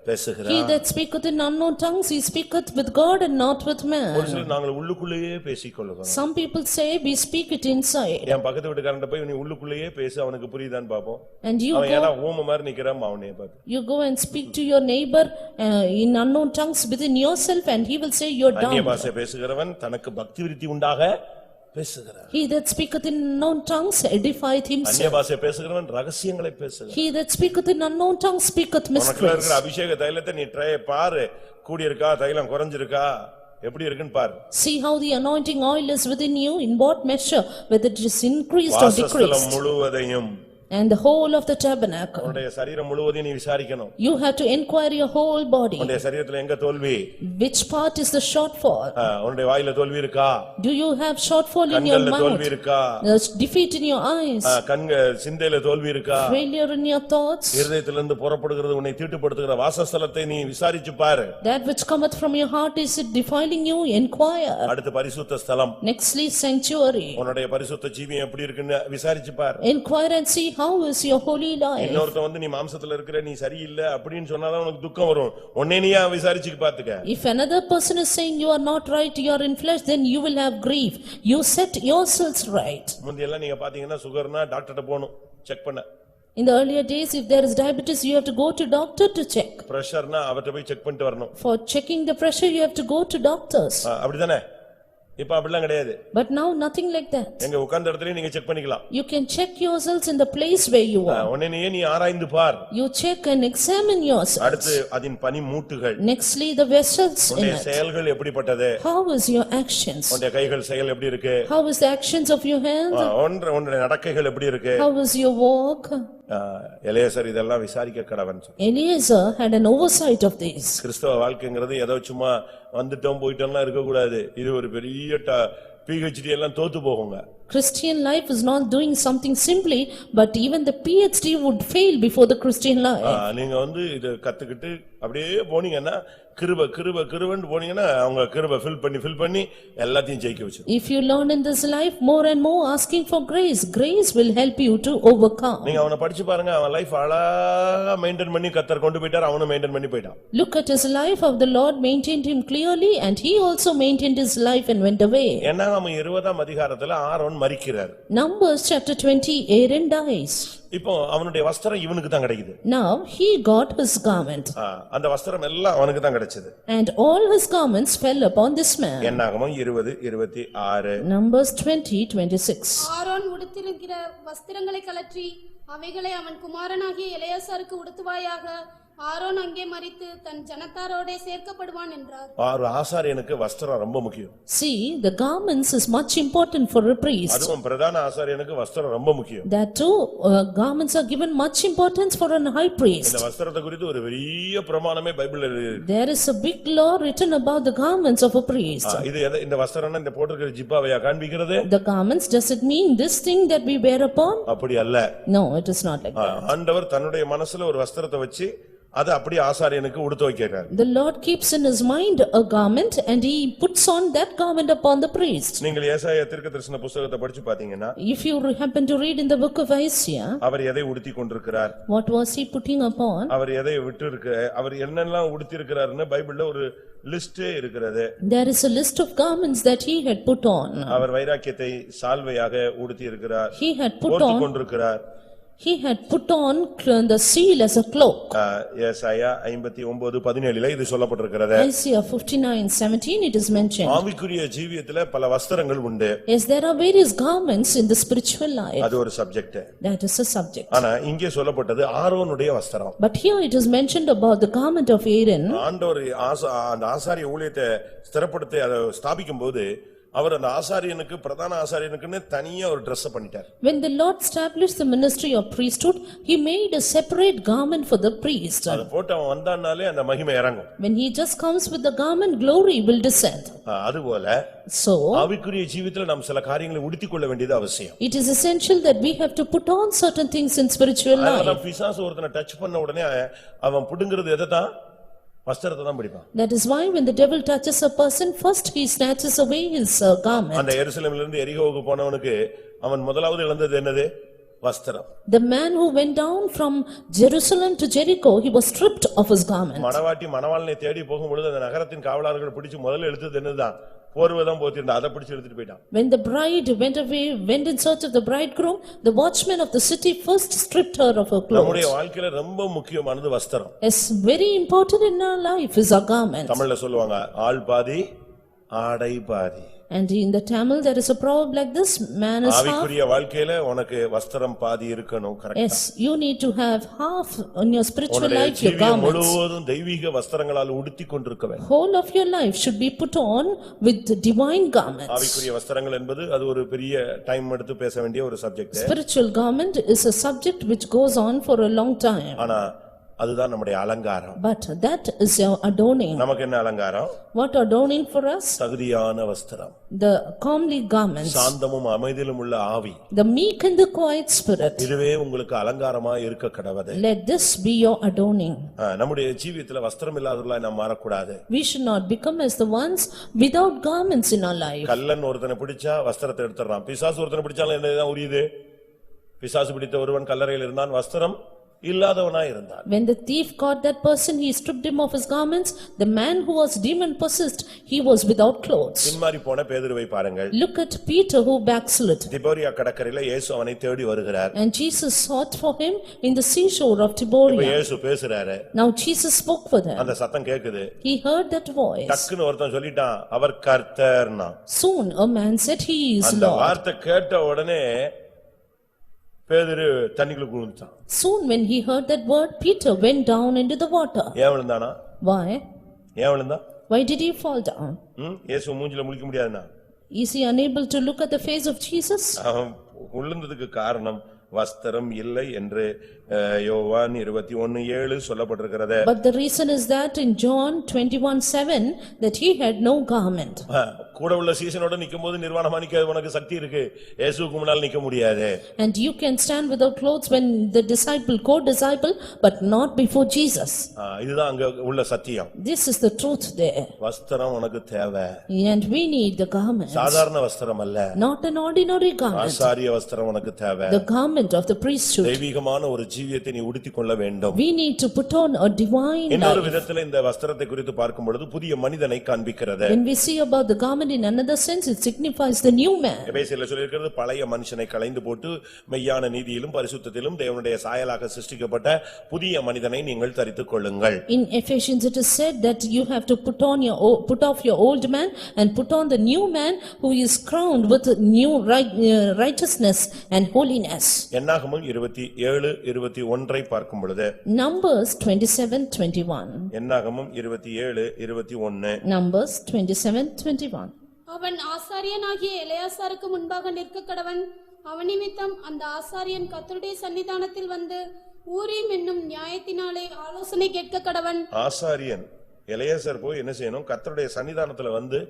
பேசுகிறான். He that speaketh in unknown tongues, he speaketh with God and not with man. ஒரு சிலர் நாங்கள் உள்ளுக்குள்ளேயே பேசிக்கொள்ளுவோம். Some people say we speak it inside. என் பக்கத்து வீட்டுக்காரன்ட்ட போய் நீ உள்ளுக்குள்ளேயே பேசு, அவனுக்கு புரியுதான்னு பாப்போம். And you அவன் ஏன்னா ஊம மாதிரி நிக்கிறான், அவனே பாத்து. You go and speak to your neighbor in unknown tongues within yourself and he will say you're dumb. அந்நிய பாஷை பேசுகிறவன் தனக்கு பக்தி விருத்தி உண்டாக பேசுகிறான். He that speaketh in unknown tongues edifieth himself. அந்நிய பாஷை பேசுகிறவன் ரகசியங்களை பேசுகிறான். He that speaketh in unknown tongues speaketh உனக்குள்ள mysteries. இருக்கிற அபிஷேக தைலத்தை நீ ட்ரை பாரு, கூடி இருக்கா, தைலம் குறைஞ்சிருக்கா, எப்படி இருக்குன்னு பாரு. See how the anointing oil is within you, in what measure, whether it is increased or வாசஸ்தலம் decreased. முழுவதையும் And the whole of the tabernacle. உன்னுடைய சரீரம் முழுவதையும் நீ விசாரிக்கணும். You have to inquire your whole body. உன்னுடைய சரீரத்துல எங்க தோல்வி? Which part is the shortfall? உன்னுடைய வாயில தோல்வி இருக்கா? Do you have shortfall in your கண்கள்ல mouth? தோல்வி இருக்கா? There's defeat in your eyes. சிந்தையில தோல்வி இருக்கா? Failure in your thoughts. இருதயத்திலிருந்து புறப்படுகிறது உன்னை தீட்டுப்படுத்துகிற வாசஸ்தலத்தை நீ விசாரிச்சு பாரு. That which cometh from your heart, is it defiling you? Inquire. அடுத்து பரிசுத்த ஸ்தலம். Nextly sanctuary. உன்னுடைய பரிசுத்த ஜீவியம் எப்படி இருக்குன்னு விசாரிச்சு பாரு. Inquire and see how is your holy life. இன்னொருத்தன் வந்து நீ மாம்சத்துல இருக்கிற, நீ சரியில்லை அப்படின்னு சொன்னாதான் உனக்கு துக்கம் வரும். உன்னை நீயா விசாரிச்சு பாத்துக்க. If another person is saying you are not right, you are in flesh, then you will have grief. You set yourselves right. முந்தியெல்லாம் நீங்க பாத்தீங்கன்னா சுகர்னா டாக்டர்ட்ட போகணும் செக் பண்ண. In the earlier days, if there is diabetes, you have to go to doctor to check. பிரஷர்னா அவர்ட்ட போய் check பண்ணிட்டு வரணும். For checking the pressure, you have to go to doctors. அப்படிதானே? இப்ப அப்படிலாம் கிடையாது. But now nothing like that. எங்க உட்கார்ந்த இடத்துல நீங்க செக் பண்ணிக்கலாம். You can check yourselves in the place where you are. உன்னை நீ ஆராய்ந்து பார். You check and examine yourselves. அடுத்து அதின் பனி மூட்டுகள். Nextly the vessels in உன்னுடைய it. செயல்கள் எப்படிப்பட்டது? How is your actions? உன்னுடைய கைகள் செயல் எப்படி இருக்கு? How is the actions of your hands? உன்னுடைய நடக்கைகள் எப்படி இருக்கு? How is your walk? Eleazar இதெல்லாம் விசாரிக்க கடவன். Eliezer had an oversight of these. கிறிஸ்தவ வாழ்க்கைங்கிறது ஏதோ சும்மா வந்துட்டோம் போயிட்டோம்லாம் இருக்க கூடாது. இது ஒரு பெரிய PhD எல்லாம் தோத்து போகுங்க. Christian life is not doing something simply, but even the PhD would fail before the Christian life. நீங்க வந்து இது கத்துக்கிட்டு அப்படியே போனீங்கன்னா கிருபன்னு போனீங்கன்னா அவங்க கிருபை ஃபில் பண்ணி எல்லாத்தையும் ஜெயிக்க வச்சு. If you learn in this life more and more asking for grace, grace will help you to overcome. நீங்க அவனை படிச்சு பாருங்க, அவன் லைஃப் அழகா மெயின்டைன் பண்ணி கர்த்தர் கொண்டு போயிட்டார், அவனும் மெயின்டைன் பண்ணி போயிட்டான். Look at his life, how the Lord maintained him clearly, and he also maintained his life and went away. என்னாகமம் 20ஆம் அதிகாரத்துல Aaron மரிக்கிறார். Numbers chapter 20, Aaron dies. இப்போ அவனுடைய வஸ்திரம் இவனுக்கு தான் கிடைக்குது. Now he got his garment. அந்த வஸ்திரம் எல்லாம் அவனுக்கு தான் கிடைச்சது. And all his garments fell upon this man. என்னாகமம் 20:26. Numbers 20:26. ஆரோன் உடுத்திருக்கிற வஸ்திரங்களை கழற்றி அவைகளை அவன் குமாரனாகிய எலெயாசாருக்கு உடுத்துவாயாக. ஆரோன் அங்கே மரித்து தன் ஜனத்தாரோடே சேர்க்கப்படுவான் என்றார். ஆசாரியனுக்கு வஸ்திரம் ரொம்ப முக்கியம். See, the garments is much important for a priest. அதுவும் பிரதான ஆசாரியனுக்கு வஸ்திரம் ரொம்ப முக்கியம். That too, garments are given much importance for a high priest. இந்த வஸ்திரத்தை குறித்து ஒரு பெரிய பிரமாணமே பைபிள்ல இருக்கு. There is a big law written about the garments of a priest. இது இந்த வஸ்திரம்னா இந்த போட்டிருக்கிற ஜிப்பாவையா காண்பிக்கிறது? The garments, does it mean this thing that we wear upon? அப்படி அல்ல. No, it is not like that. ஆண்டவர் தன்னுடைய மனசுல ஒரு வஸ்திரத்தை வச்சு அது அப்படியே ஆசாரியனுக்கு உடுத்த வைக்கிறார். The Lord keeps in his mind a garment and he puts on that garment upon the priest. நீங்கள் ஏசாயா தீர்க்கதரிசன புத்தகத்தை படிச்சு பாத்தீங்கன்னா, If you happen to read in the book of Isaiah, அவர் எதை உடுத்தி கொண்டிருக்கிறார், what was he putting upon? அவர் எதை விட்டு இருக்கு, அவர் என்னெல்லாம் உடுத்தி இருக்கிறார்னு பைபிள்ல ஒரு லிஸ்டே இருக்கிறது. There is a list of garments that he had put on. அவர் வைராக்கியத்தை சால்வையாக உடுத்தி இருக்கிறார், He had put on கொண்டிருக்கிறார். He had put on the seal as a cloak. ஏசாயா 59:17 இது சொல்லப்பட்டிருக்கிறது. Isaiah 59:17 it is mentioned. ஆவிக்குரிய ஜீவியத்திலே பல வஸ்திரங்கள் உண்டு. Yes, there are various garments in the spiritual life. அது ஒரு subject. That is a subject. ஆனா இங்கே சொல்லப்பட்டது ஆரோனுடைய வஸ்திரம். But here it is mentioned about the garment of Aaron. ஆண்டவர் அந்த ஆசாரிய ஊழியத்தை ஸ்திரப்படுத்தி அதை ஸ்தாபிக்கும்போது அவர் அந்த ஆசாரியனுக்கு பிரதான ஆசாரியனுக்குன்னு தனியா ஒரு Dress பண்ணிட்டார். When the Lord established the ministry of priesthood, he made a separate garment for the priest. அது போட்டு அவன் வந்தானாலே அந்த மகிமை இறங்கும். When he just comes with the garment, glory will descend. அதுபோல So ஆவிக்குரிய ஜீவிதத்துல நாம் சில காரியங்களை உடுத்திக் கொள்ள வேண்டியது அவசியம். it is essential that we have to put on certain things in spiritual life. அதனால பிசாசு ஒருத்தனை டச் பண்ண உடனே அவன் புடுங்கிறது எதைதான்? வஸ்திரத்தை தான் பிடிப்பான். That is why when the devil touches a person, first he snatches away his garment. அந்த எருசலேமிலிருந்து இருந்து எரிகோவுக்கு போனவனுக்கு அவன் முதலாவது இழந்தது என்னது? வஸ்திரம். The man who went down from Jerusalem to Jericho, he was stripped of his garment. மணவாட்டி மணவாளனை தேடி போகும்பொழுது அந்த நகரத்தின் காவலாளர்கள் பிடிச்சு முதல்ல எடுத்தது என்னதான்? போர்வைதான் போத்திருந்தா அதை பிடிச்சு எடுத்துட்டு போயிட்டான். When the bride went in search of the bridegroom, the watchman of the city first stripped her of her clothes. நம்முடைய வாழ்க்கையில ரொம்ப முக்கியமானது வஸ்திரம். Yes, very important in our life is our garment. தமிழ்ல சொல்லுவாங்க ஆள் பாதி ஆடை பாதி. And in the Tamil there is a proverb like this, man is half. ஆவிக்குரிய வாழ்க்கையில உனக்கு வஸ்திரம் பாதி இருக்கணும். கரெக்ட்டா? Yes, you need to have half in your spiritual life, your ஜீவியம் garments. முழுவதும் தெய்வீக வஸ்திரங்களால் உடுத்திக் கொண்டிருக்க வேண்டும். Whole of your life should be put on with the divine garments. ஆவிக்குரிய வஸ்திரங்கள் என்பது அது ஒரு பெரிய டைம் எடுத்து பேச வேண்டிய ஒரு subject. Spiritual garment is a subject which goes on for a long time. ஆனா அதுதான் நம்முடைய அலங்காரம். But that is your adorning. நமக்கு என்ன அலங்காரம்? What adorning for us? தகுதியான வஸ்திரம். The comely garments. சாந்தமும் அமைதியிலும் உள்ள ஆவி. The meek and the quiet spirit. இதுவே உங்களுக்கு அலங்காரமா இருக்க கடவுது. Let this be your adorning. நம்முடைய ஜீவியத்துல வஸ்திரம் இல்லாதவர்களாய் நாம் மாறக்கூடாது. We should not become as the ones without garments in our life. கள்ளன் ஒருத்தனை பிடிச்சா வஸ்திரத்தை எடுத்துறான். பிசாசு ஒருத்தனை பிடிச்சாலும் என்னதான் உரியுது? பிசாசு பிடித்த ஒருவன் கல்லறையில் இருந்தான், வஸ்திரம் இல்லாதவனாய் இருந்தான். When the thief caught that person, he stripped him of his garments. The man who was demon possessed, he was without clothes. பின்மாறி போன பேதுருவை பாருங்கள். Look at Peter who backslid. திபோரியா கடற்கரையில இயேசு அவனை தேடி வருகிறார். And Jesus sought for him in the seashore of இப்ப Tiberia. இயேசு பேசுறாரு. Now Jesus spoke for them. அந்த சத்தம் கேக்குது. He heard that voice. டக்குன்னு ஒருத்தன் சொல்லிட்டான், அவர் கர்த்தர்னா. Soon a man said, he is அந்த Lord. வார்த்தை கேட்ட உடனே பேதுரு தண்ணிக்குள்ள விழுந்தான். Soon when he heard that word, Peter went down into the water. ஏன் விழுந்தானா? Why? ஏன் விழுந்தான்? Why did he fall down? இயேசு மூஞ்சில முழிக்க முடியாதுன்னா? Is he unable to look at the face of Jesus? அவன் விழுந்ததுக்கு காரணம் வஸ்திரம் இல்லை என்று யோவான் 21:7 சொல்லப்பட்டிருக்கிறது. But the reason is that in John 21:7 that he had no garment. கூட உள்ள சீசனோட நிக்கும்போது நிர்வாணமா நிக்க உனக்கு சக்தி இருக்கு. இயேசுவுக்கு முன்னால் நிக்க முடியாது. And you can stand without clothes when the co-disciple, but not before Jesus. இதுதான் அங்க உள்ள சத்தியம். This is the truth there. வஸ்திரம் உனக்கு தேவை. And we need the garments. சாதாரண வஸ்திரம் அல்ல. Not an ordinary garment. ஆசாரிய வஸ்திரம் உனக்கு தேவை. The garment of the priesthood. தெய்வீகமான ஒரு ஜீவியத்தை நீ உடுத்திக் கொள்ள வேண்டும். We need to put on a divine இன்னொரு life. விதத்துல இந்த வஸ்திரத்தை குறித்து பார்க்கும் பொழுது புதிய மனிதனை காண்பிக்கிறது. When we see about the garment in another sense, it signifies the new man. எபேசியர்ல சொல்லியிருக்கிறது பழைய மனுஷனை களைந்து போட்டு மெய்யான நீதியிலும் பரிசுத்தத்திலும் தேவனுடைய சாயலாக சிருஷ்டிக்கப்பட்ட புதிய மனிதனை நீங்கள் தரித்துக் கொள்ளுங்கள். In Ephesians it is said that you have to put off your old man and put on the new man who is crowned with new righteousness and holiness. என்னாகமம் 27:21 பார்க்கும் பொழுது Numbers 27:21. என்னாகமம் 27:21 Numbers 27:21. அவன் ஆசாரியனாகிய எலெயாசாருக்கு முன்பாக நிற்க கடவன். அவன் நிமித்தம் அந்த ஆசாரியன் கர்த்தருடைய சன்னிதானத்தில் வந்து ஊரீம் என்னும் நியாயத்தினாலே ஆலோசனை கேட்க கடவன். ஆசாரியன் எலெயாசார் போய் என்ன செய்யணும்? கர்த்தருடைய சன்னிதானத்துல வந்து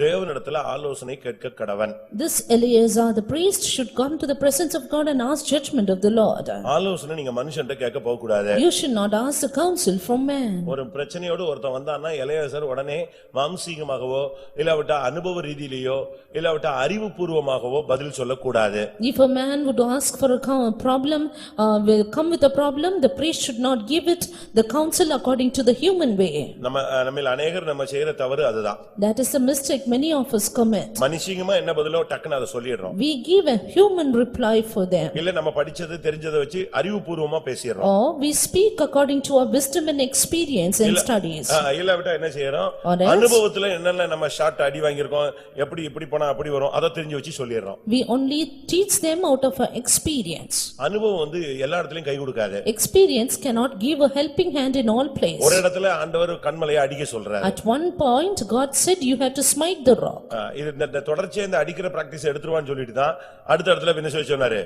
தேவனிடத்துல ஆலோசனை கேட்க கடவன். This Eleazar the priest should come to the presence of God and ask judgment of the Lord. ஆலோசனை நீங்க மனுஷன்ட்ட கேட்க போக கூடாது. You should not ask the counsel from man. ஒரு பிரச்சனையோடு ஒருத்தன் வந்தான்னா எலெயாசார் உடனே மாம்சீகமாகவோ இல்லாவிட்டா அனுபவ ரீதியிலேயோ இல்லாவிட்டா அறிவுபூர்வமாகவோ பதில் சொல்லக்கூடாது. If a man would ask for a problem, will come with a problem, the priest should not give it the counsel according to the human way. நம்மில் அநேகர் நம்ம செய்யற தவறு அதுதான். That is the mistake mistake many of us commit. மனுஷிகமா என்ன பதிலோ டக்குன்னு அதை சொல்லிடுறோம். We give a human reply for them. இல்ல நம்ம படிச்சது தெரிஞ்சதை வச்சு அறிவுபூர்வமா பேசிடுறோம். Or we speak according to our wisdom and experience and studies. இல்ல விட்டா என்ன செய்யறோம்? Or else- அனுபவத்துல என்னென்ன நம்ம ஷார்ட் அடி வாங்கியிருக்கோம், எப்படி இப்படி போனா அப்படி வரும், அதை தெரிஞ்சு வச்சு சொல்லிடுறோம். We only teach them out of our experience. அனுபவம் வந்து எல்லா இடத்துலயும் கை கொடுக்காது. Experience cannot give a helping hand in all places. ஒரு இடத்துல ஆண்டவர் கண்மலையை அடிக்க சொல்றாரு. At one point, God said, "You have to smite the rock." இது இந்த தொடர்ச்சியா இந்த அடிக்கிற பிராக்டிஸ் எடுத்துருவான்னு சொல்லிட்டு தான் அடுத்த இடத்துல என்ன சொல்லி சொன்னாரு,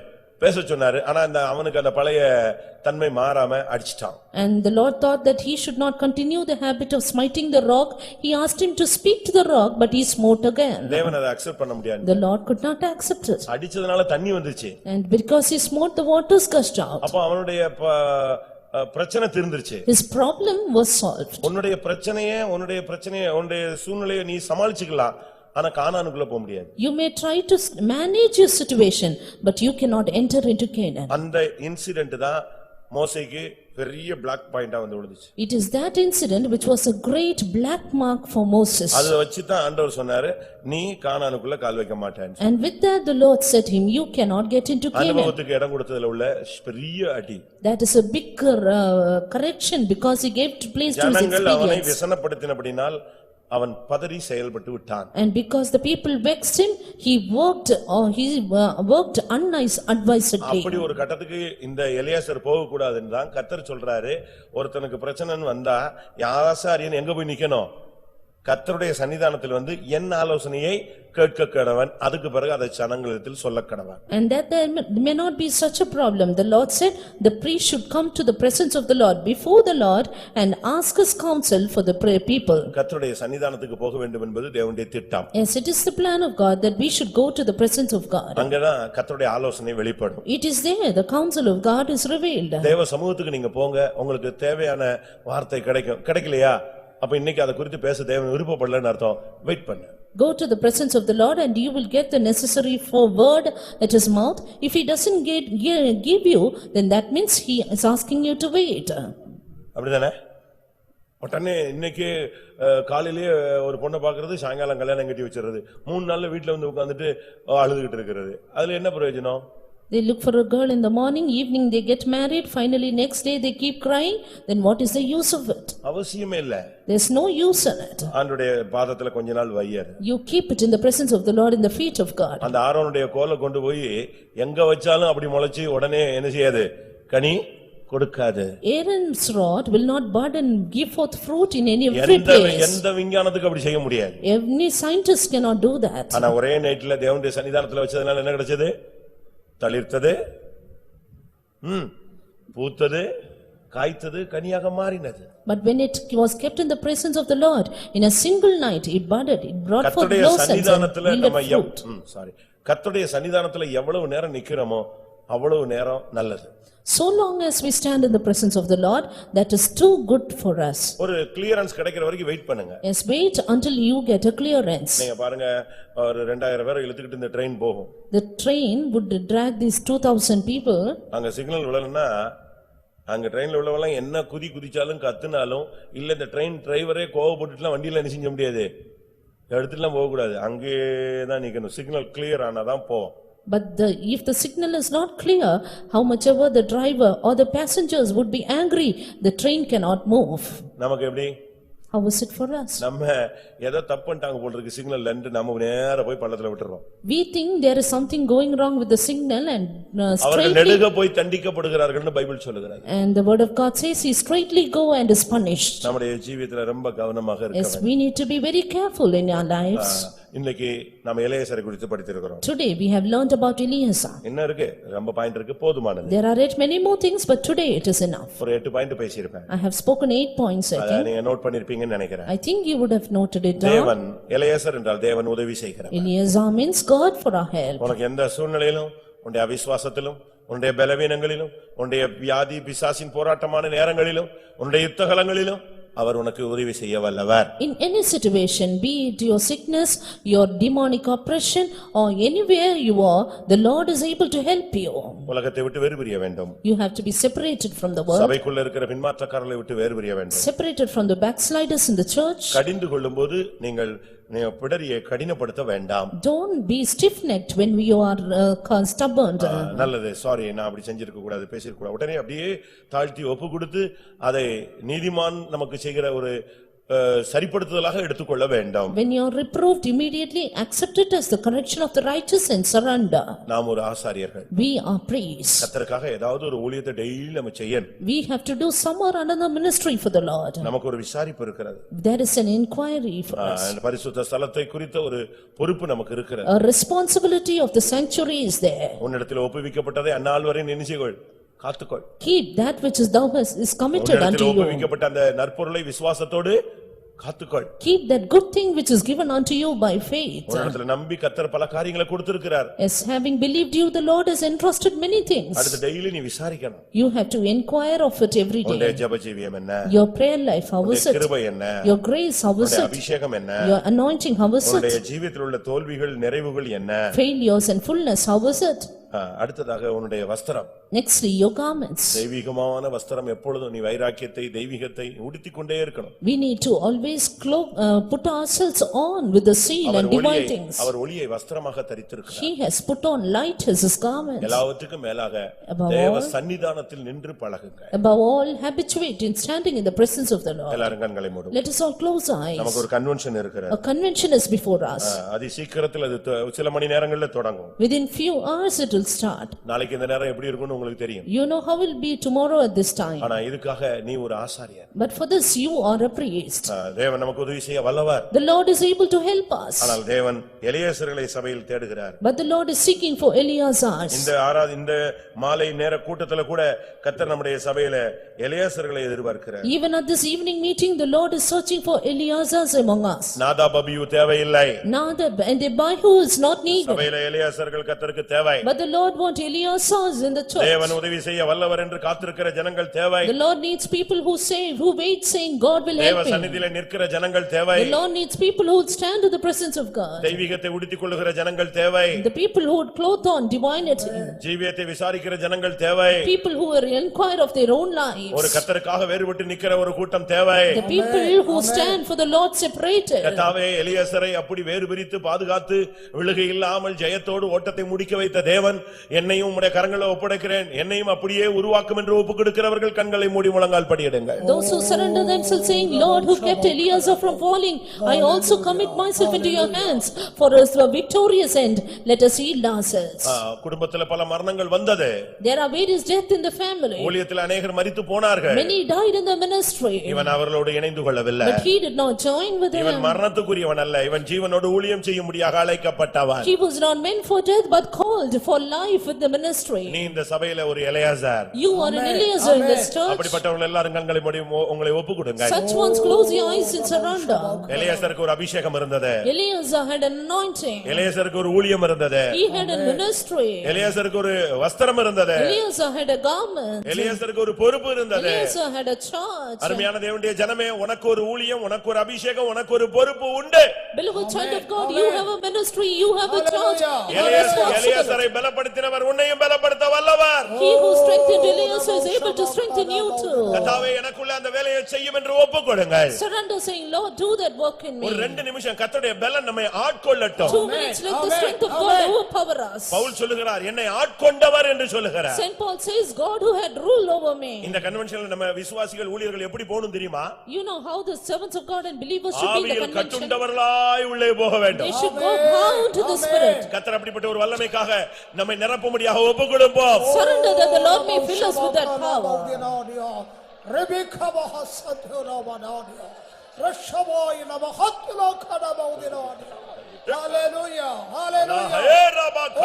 பேச சொன்னாரு. ஆனா அவனுக்கு அந்த பழைய தன்மை மாறாம அடிச்சிட்டான். And the Lord thought that he should not continue the habit of smiting the rock. He asked him to speak to the rock, but he smote again. தேவன் அதை அக்செப்ட் பண்ண முடியாது. The Lord could not accept it. அடிச்சதுனால தண்ணி வந்துச்சு. And because he smote, the waters gushed out. அப்ப அவனுடைய பிரச்சனை தீர்ந்துருச்சு. His problem was solved. உன்னுடைய பிரச்சனையை உன்னுடைய சூழ்நிலையை நீ சமாளிச்சுக்கலாம், ஆனா கானானுக்குள்ள போக முடியாது. You may try to manage your situation, but you cannot enter into Canaan. அந்த இன்சிடென்ட் தான் மோசேக்கு பெரிய பிளாக் பாயிண்டா வந்து விழுந்துச்சு. It is that incident which was a great black mark for Moses. அதை வச்சு தான் ஆண்டவர் சொன்னாரு, நீ கானானுக்குள்ள கால் வைக்க மாட்டேன்னு. And with that the Lord said him, "You cannot get into Canaan." அனுபவத்துக்கு இடம் கொடுத்ததுல உள்ள பெரிய அடி. That is a big correction because he gave place to his ஜனங்கள் அவனை experience. விசனப்படுத்தினபடினால் அவன் பதறி செயல்பட்டு விட்டான். And because the people vexed him, he worked unadvisedly. அப்படி ஒரு கட்டத்துக்கு இந்த எலியாசர் போக கூடாதுன்னு தான் கர்த்தர் சொல்றாரு, ஒருத்தனுக்கு பிரச்சனைன்னு வந்தா ஆசாரியன் எங்க போய் நிக்கணும்? கர்த்தருடைய சன்னிதானத்தில் வந்து என் ஆலோசனையை கேட்க கடவன், அதுக்கு பிறகு அதை ஜனங்களிடத்தில் சொல்ல கடவன். And that there may not be such a problem. The Lord said the priest should come to the presence of the Lord before the Lord and ask his counsel for the people. கர்த்தருடைய சன்னிதானத்துக்கு போக வேண்டும் என்பது தேவனுடைய திட்டம். Yes, it is the plan of God that we should go to the presence of God. அங்கதான் கர்த்தருடைய ஆலோசனை வெளிப்படும். It is there, the counsel of God is revealed. தேவ சமூகத்துக்கு நீங்க போங்க, உங்களுக்கு தேவையான வார்த்தை கிடைக்கும். கிடைக்கலையா? அப்ப இன்னைக்கு அதை குறித்து பேச தேவன் விருப்பப்படலன்னு அர்த்தம். வெயிட் பண்ணு. Go to the presence of the Lord and you will get the necessary word at his mouth. If he doesn't give you, then that means he is asking you to wait. அப்படிதானே? உடனே இன்னைக்கு காலையிலேயே ஒரு பொண்ணை பாக்குறது, சாயங்காலம் கல்யாணம் கட்டி வச்சிருது, 3 நாள்ல வீட்டுல வந்து உட்கார்ந்துட்டு அழுதுகிட்டு இருக்கிறது. அதுல என்ன பிரயோஜனம்? They look for a girl in the morning, evening they get married, finally next day they keep crying, then what is the use of it? அவசியமே இல்ல. There's no use in it. ஆண்டவருடைய பாதத்துல கொஞ்ச நாள் wire. You keep it in the presence of the Lord, in the feet of God. அந்த ஆரோனுடைய கோலை கொண்டு போய் எங்க வச்சாலும் அப்படி முளைச்சு உடனே என்ன செய்யாது? கனி கொடுக்காது. Aaron's rod will not bud and give forth fruit in any place. எந்த விஞ்ஞானத்துக்கு அப்படி செய்ய முடியாது. Any scientist cannot do that. ஆனா ஒரே நைட்ல தேவனுடைய சன்னிதானத்துல வச்சதுனால என்ன கிடைச்சது? தளிர்த்தது, பூத்தது, காய்த்தது, கனியாக மாறினது. But when it was kept in the presence of the Lord, in a single night it budded, it brought forth கர்த்தருடைய blossoms and சன்னிதானத்துல yielded நம்ம fruit. கர்த்தருடைய சன்னிதானத்துல எவ்வளவு நேரம் நிக்கிறோமோ அவ்வளவு நேரம் நல்லது. So long as we stand in the presence of the Lord, that is too good for us. ஒரு clearance கிடைக்கிற வரைக்கும் வெயிட் பண்ணுங்க. Yes, wait until you get a clearance. நீங்க பாருங்க, ஒரு 2000 பேரை இழுத்துக்கிட்டு இந்த ட்ரெயின் போகும். The train would drag these 2000 people. அங்க சிக்னல் விழலன்னா அங்க ட்ரெயின்ல உள்ளவங்க என்ன குதிச்சாலும் கத்துனாலும் இல்ல, இந்த ட்ரெயின் டிரைவரே கோவப்பட்டுட்டுலாம் வண்டியில என்ன செஞ்ச முடியாது, எடுத்துட்டுலாம் போக கூடாது, அங்கேயே தான் நிக்கணும். சிக்னல் கிளியர் ஆனாதான் போவோம். But if the signal is not clear, how much ever the driver or the passengers would be angry, the train cannot move. நமக்கு எப்படி? How is it for us? நம்ம ஏதோ தப்பு பண்ணிட்டாங்க போல இருக்கு சிக்னல் லெண்ட், நம்ம நேரா போய் பள்ளத்துல விட்டுறோம். We think there is something going wrong with the signal and அவர்கள் நெடுக போய் தண்டிக்கப்படுகிறார்கள்னு பைபிள் சொல்லுகிறது. And the word of God says he straightly go and is punished. நம்முடைய ஜீவியத்துல ரொம்ப கவனமாக இருக்க Yes, வேண்டும். we need to be very careful in our lives. இன்னைக்கு நாம எலியாசரை குறித்து படித்திருக்கிறோம். Today we have learned about Eliezer. என்ன இருக்கு? ரொம்ப பாயிண்ட் இருக்கு, போதுமானது. There are yet many more things, but today it is enough. ஒரு 8 பாயிண்ட் பேசியிருப்பேன். I have spoken 8 points, I அத think. நீங்க நோட் பண்ணிருப்பீங்கன்னு நினைக்கிறேன். I think you would have noted it down. தேவன், எலியாசர் என்றால் தேவன் உதவி செய்கிறார். Eliezer means God for our help. உனக்கு எந்த சூழ்நிலையிலும், உன்னுடைய அவிசுவாசத்திலும், உன்னுடைய பலவீனங்களிலும், உன்னுடைய வியாதி பிசாசின் போராட்டமான நேரங்களிலும், உன்னுடைய யுத்தகலங்களிலும் அவர் உனக்கு உதவி செய்ய வல்லவர். In any situation, be it your sickness, your demonic oppression, or anywhere you are, the Lord is able to help you. உலகத்தை விட்டு வேறு பிரிய வேண்டும். You have to be separated from the world. சபைக்குள்ள இருக்கிற பின்மாற்றக்காரர்களை விட்டு வேறு பிரிய வேண்டும். Separated from the backsliders in the church. கடிந்து கொள்ளும்போது நீங்கள் பிடரியை கடினப்படுத்த வேண்டாம். Don't be stiff-necked when you are stubborn. நல்லது, சாரி, நான் அப்படி செஞ்சிருக்க கூடாது, பேசிருக்க கூடாது. உடனே அப்படியே தாழ்த்தி ஒப்பு கொடுத்து அதை நீதிமான் நமக்கு செய்கிற ஒரு சரிப்படுத்துதலாக எடுத்துக்கொள்ள வேண்டாம். When you are reproved, immediately accept it as the correction of the righteous and surrender. நாம் ஒரு ஆசாரியர்கள். We are priests. கர்த்தருக்காக ஏதாவது ஒரு ஊழியத்தை டெய்லி நம்ம செய்யணும். We have to do some or another ministry for the Lord. நமக்கு ஒரு விசாரிப்பு இருக்கிறது. There is an inquiry for us. பரிசுத்த ஸ்தலத்தை குறித்த ஒரு பொறுப்பு நமக்கு இருக்கிறது. A responsibility of the sanctuary is there. உன்னிடத்தில் ஒப்புவிக்கப்பட்டதை அந்நாள் வரை நினைச்சுக்கொள், காத்துக்கொள். Keep that which is thou is committed unto you. ஒப்புவிக்கப்பட்ட அந்த நற்பொருளை விசுவாசத்தோடு காத்துக்கொள். Keep that good thing which is given unto you by faith. உன்னிடத்தில் நம்பி கர்த்தர் பல காரியங்களை கொடுத்திருக்கிறார். As having believed you, the Lord has entrusted many things. அடுத்து டெய்லி நீ விசாரிக்கணும். You have to inquire of it every உன்னுடைய day. ஜெப ஜீவியம் என்ன? Your prayer life, how is it? கிருபை என்ன? Your grace, how is உன்னுடைய it? அபிஷேகம் என்ன? Your anointing, how is உன்னுடைய it? ஜீவியத்தில் உள்ள தோல்விகள் நிறைவுகள் என்ன? Failures and fullness, how is it? அடுத்ததாக உன்னுடைய வஸ்திரம். Nextly, your garments. தெய்வீகமான வஸ்திரம் எப்பொழுதும் நீ வைராக்கியத்தை தெய்வீகத்தை உடுத்திக் கொண்டே இருக்கணும். We need to always put ourselves on with the seal and divine things. அவர் ஒளியை வஸ்திரமாக தரித்திருக்கிறார். He has put on light as his garments. எல்லாவற்றுக்கும் மேலாக Above தேவ all- சன்னிதானத்தில் நின்று பழகுங்க. Above all, habituate in standing in the presence of the Lord. எல்லாரும் கண்களை மூடுங்க. Let us all close our eyes. நமக்கு ஒரு கன்வென்ஷன் இருக்கிறது. A convention is before us. அதி சீக்கிரத்தில் அது சில மணி நேரங்கள்ல தொடங்கும். Within few hours it will start. நாளைக்கு இந்த நேரம் எப்படி இருக்கும்னு உங்களுக்கு தெரியும். You know how it will be tomorrow at this time. ஆனா இதுக்காக நீ ஒரு ஆசாரியர். But for this you are a priest. தேவன் நமக்கு உதவி செய்ய வல்லவர். The Lord is able to help us. ஆனால் தேவன் எலியாசர்களை சபையில் தேடுகிறார். But the Lord is seeking for Eleazars. இந்த மாலை நேர கூட்டத்துல கூட கர்த்தர் நம்முடைய சபையில எலியாசர்களை எதிர்பார்க்கிறார். Even at this evening meeting, the Lord is searching for Eleazars among us. Nadab Abihu தேவையில்லை. Nadab and Abihu is not needed. சபையில எலியாசர்கள் கர்த்தருக்கு தேவை. But the Lord wants Eleazars in the church. தேவன் உதவி செய்ய வல்லவர் என்று காத்திருக்கிற ஜனங்கள் தேவை. The Lord needs people who save, who wait saying God will தேவ help me. சந்நிதியிலே நிற்கிற ஜனங்கள் தேவை. The Lord needs people who would stand in the presence of God. தெய்வீகத்தை உடுத்திக் கொள்ளுகிற ஜனங்கள் தேவை. The people who would clothe on divinity. ஜீவியத்தை விசாரிக்கிற ஜனங்கள் தேவை. People who will inquire of their own lives. ஒரு கர்த்தருக்காக வேறுபட்டு நிக்கிற ஒரு கூட்டம் தேவை. The people who stand for the Lord separated. கர்த்தாவே எலியாசரை அப்படி வேறு பிரித்து பாதுகாத்து விழுகை இல்லாமல் ஜெயத்தோடு ஓட்டத்தை முடிக்க வைத்த தேவன் என்னையும் உம்முடைய கரங்களில் ஒப்படைக்கிறேன், என்னையும் அப்படியே உருவாக்கும் என்று ஒப்புக்கொடுக்கிறவர்கள் கண்களை மூடி முழங்கால் படியிடுங்கள். Those who surrender themselves saying, Lord, who kept Eleazar from falling, I also commit myself into your hands for a victorious end. Let us yield ourselves. குடும்பத்தில் பல மரணங்கள் வந்தது. There are various deaths in the family. ஊழியத்தில் அநேகர் மரித்து போனார்கள். Many died in the ministry. இவன் அவர்களோடு இணைந்து கொள்ளவில்லை. But he did not join with இவன் them. மரணத்துக்குரியவன் அல்ல, இவன் ஜீவனோடு ஊழியம் செய்யும்படியாக அழைக்கப்பட்டவன். He was not meant for death but called for life with the ministry. நீ இந்த சபையில ஒரு Eleazar. You are an Eleazar in this church. அப்படிப்பட்டவர்கள் எல்லாரும் கண்களை மூடி உங்களை ஒப்புக்கொடுங்க. Such ones close your eyes and surrender. எலியாசாருக்கு ஒரு அபிஷேகம் இருந்தது. Eleazar had an anointing. எலியாசாருக்கு ஒரு ஊழியம் இருந்தது. He had a ministry. எலியாசாருக்கு ஒரு வஸ்திரம் இருந்தது. Eleazar had a garment. எலியாசாருக்கு ஒரு பொறுப்பு இருந்தது. Eleazar had a charge. அருமையான தேவனுடைய ஜனமே, உனக்கு ஒரு ஊழியம், உனக்கு ஒரு அபிஷேகம், உனக்கு ஒரு பொறுப்பு உண்டு. Beloved child of God, you have a ministry, you have a charge, you are responsible. எலியாசாரை பலப்படுத்தினவர் உன்னையும் பலப்படுத்த வல்லவர். He who strengthened Eleazar is able to strengthen you too. கர்த்தாவே எனக்குள்ள அந்த வேலையை செய்யும் என்று ஒப்புக்கொடுங்கள். Surrender saying, Lord, do that work in me. ஒரு 2 நிமிஷம் கர்த்தருடைய பலன் நம்மை ஆட்கொள்ளட்டும். 2 minutes, let the strength of God overpower us. Pavul சொல்லுகிறார், என்னை ஆட்கொண்டவர் என்று சொல்லுகிறார். Saint Paul says, God who had rule over me. இந்த கன்வென்ஷன்ல நம்ம விசுவாசிகள் ஊழியர்கள் எப்படி போகணும் தெரியுமா? You know how the servants of God and believers should be in the ஆவியில் convention. கட்டுண்டவர்களாய் உள்ளே போக வேண்டும். They should go bound to the Spirit. கர்த்தர் அப்படிப்பட்ட ஒரு வல்லமைக்காக நம்மை நிரப்பும்படியாக ஒப்புக்கொடுப்போம். Surrender that the Lord may fill us with that power. Rebecca Bahasatura Manadia, Rashaboy Namahatula Kadabodinodia. Hallelujah, hallelujah.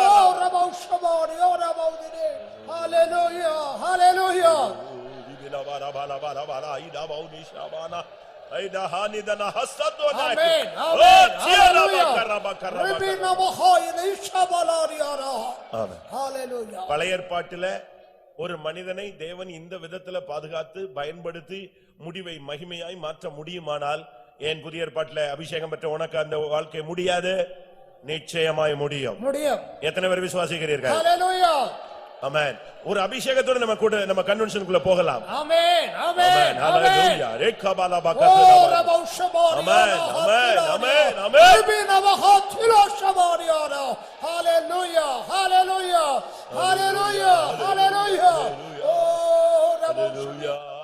Oh, Raboshabodi, oh, Rabodine. Hallelujah, hallelujah. Amen, amen, hallelujah. Rebina Mahoy, Nishabaladia. Hallelujah. பழைய ஏற்பாட்டில ஒரு மனிதனை தேவன் இந்த விதத்துல பாதுகாத்து பயன்படுத்தி முடிவை மகிமையாய் மாற்ற முடியுமானால், ஏன் புதிய ஏற்பாட்டில அபிஷேகம் பெற்ற உனக்கு அந்த வாழ்க்கை முடியாது? நிச்சயமாய் முடியும். எத்தனை பேர் விசுவாசிக்கிறீர்கள்? Hallelujah. ஆமென். ஒரு அபிஷேகத்தோட நம்ம கன்வென்ஷனுக்குள்ள போகலாம். ஆமென். ஆமென். ஆமென். ஹalleluya. ரேகாபாலா ஓ பகதரா. ரபௌஷபாரி. ஆமென். ஆமென். ஆமென். ஆமென். ரபினவஹத்திலோ ஷபாரியாரா. ஹalleluya. ஹalleluya. ஹalleluya. ஹalleluya. ஓ ரபௌஷ ஹalleluya.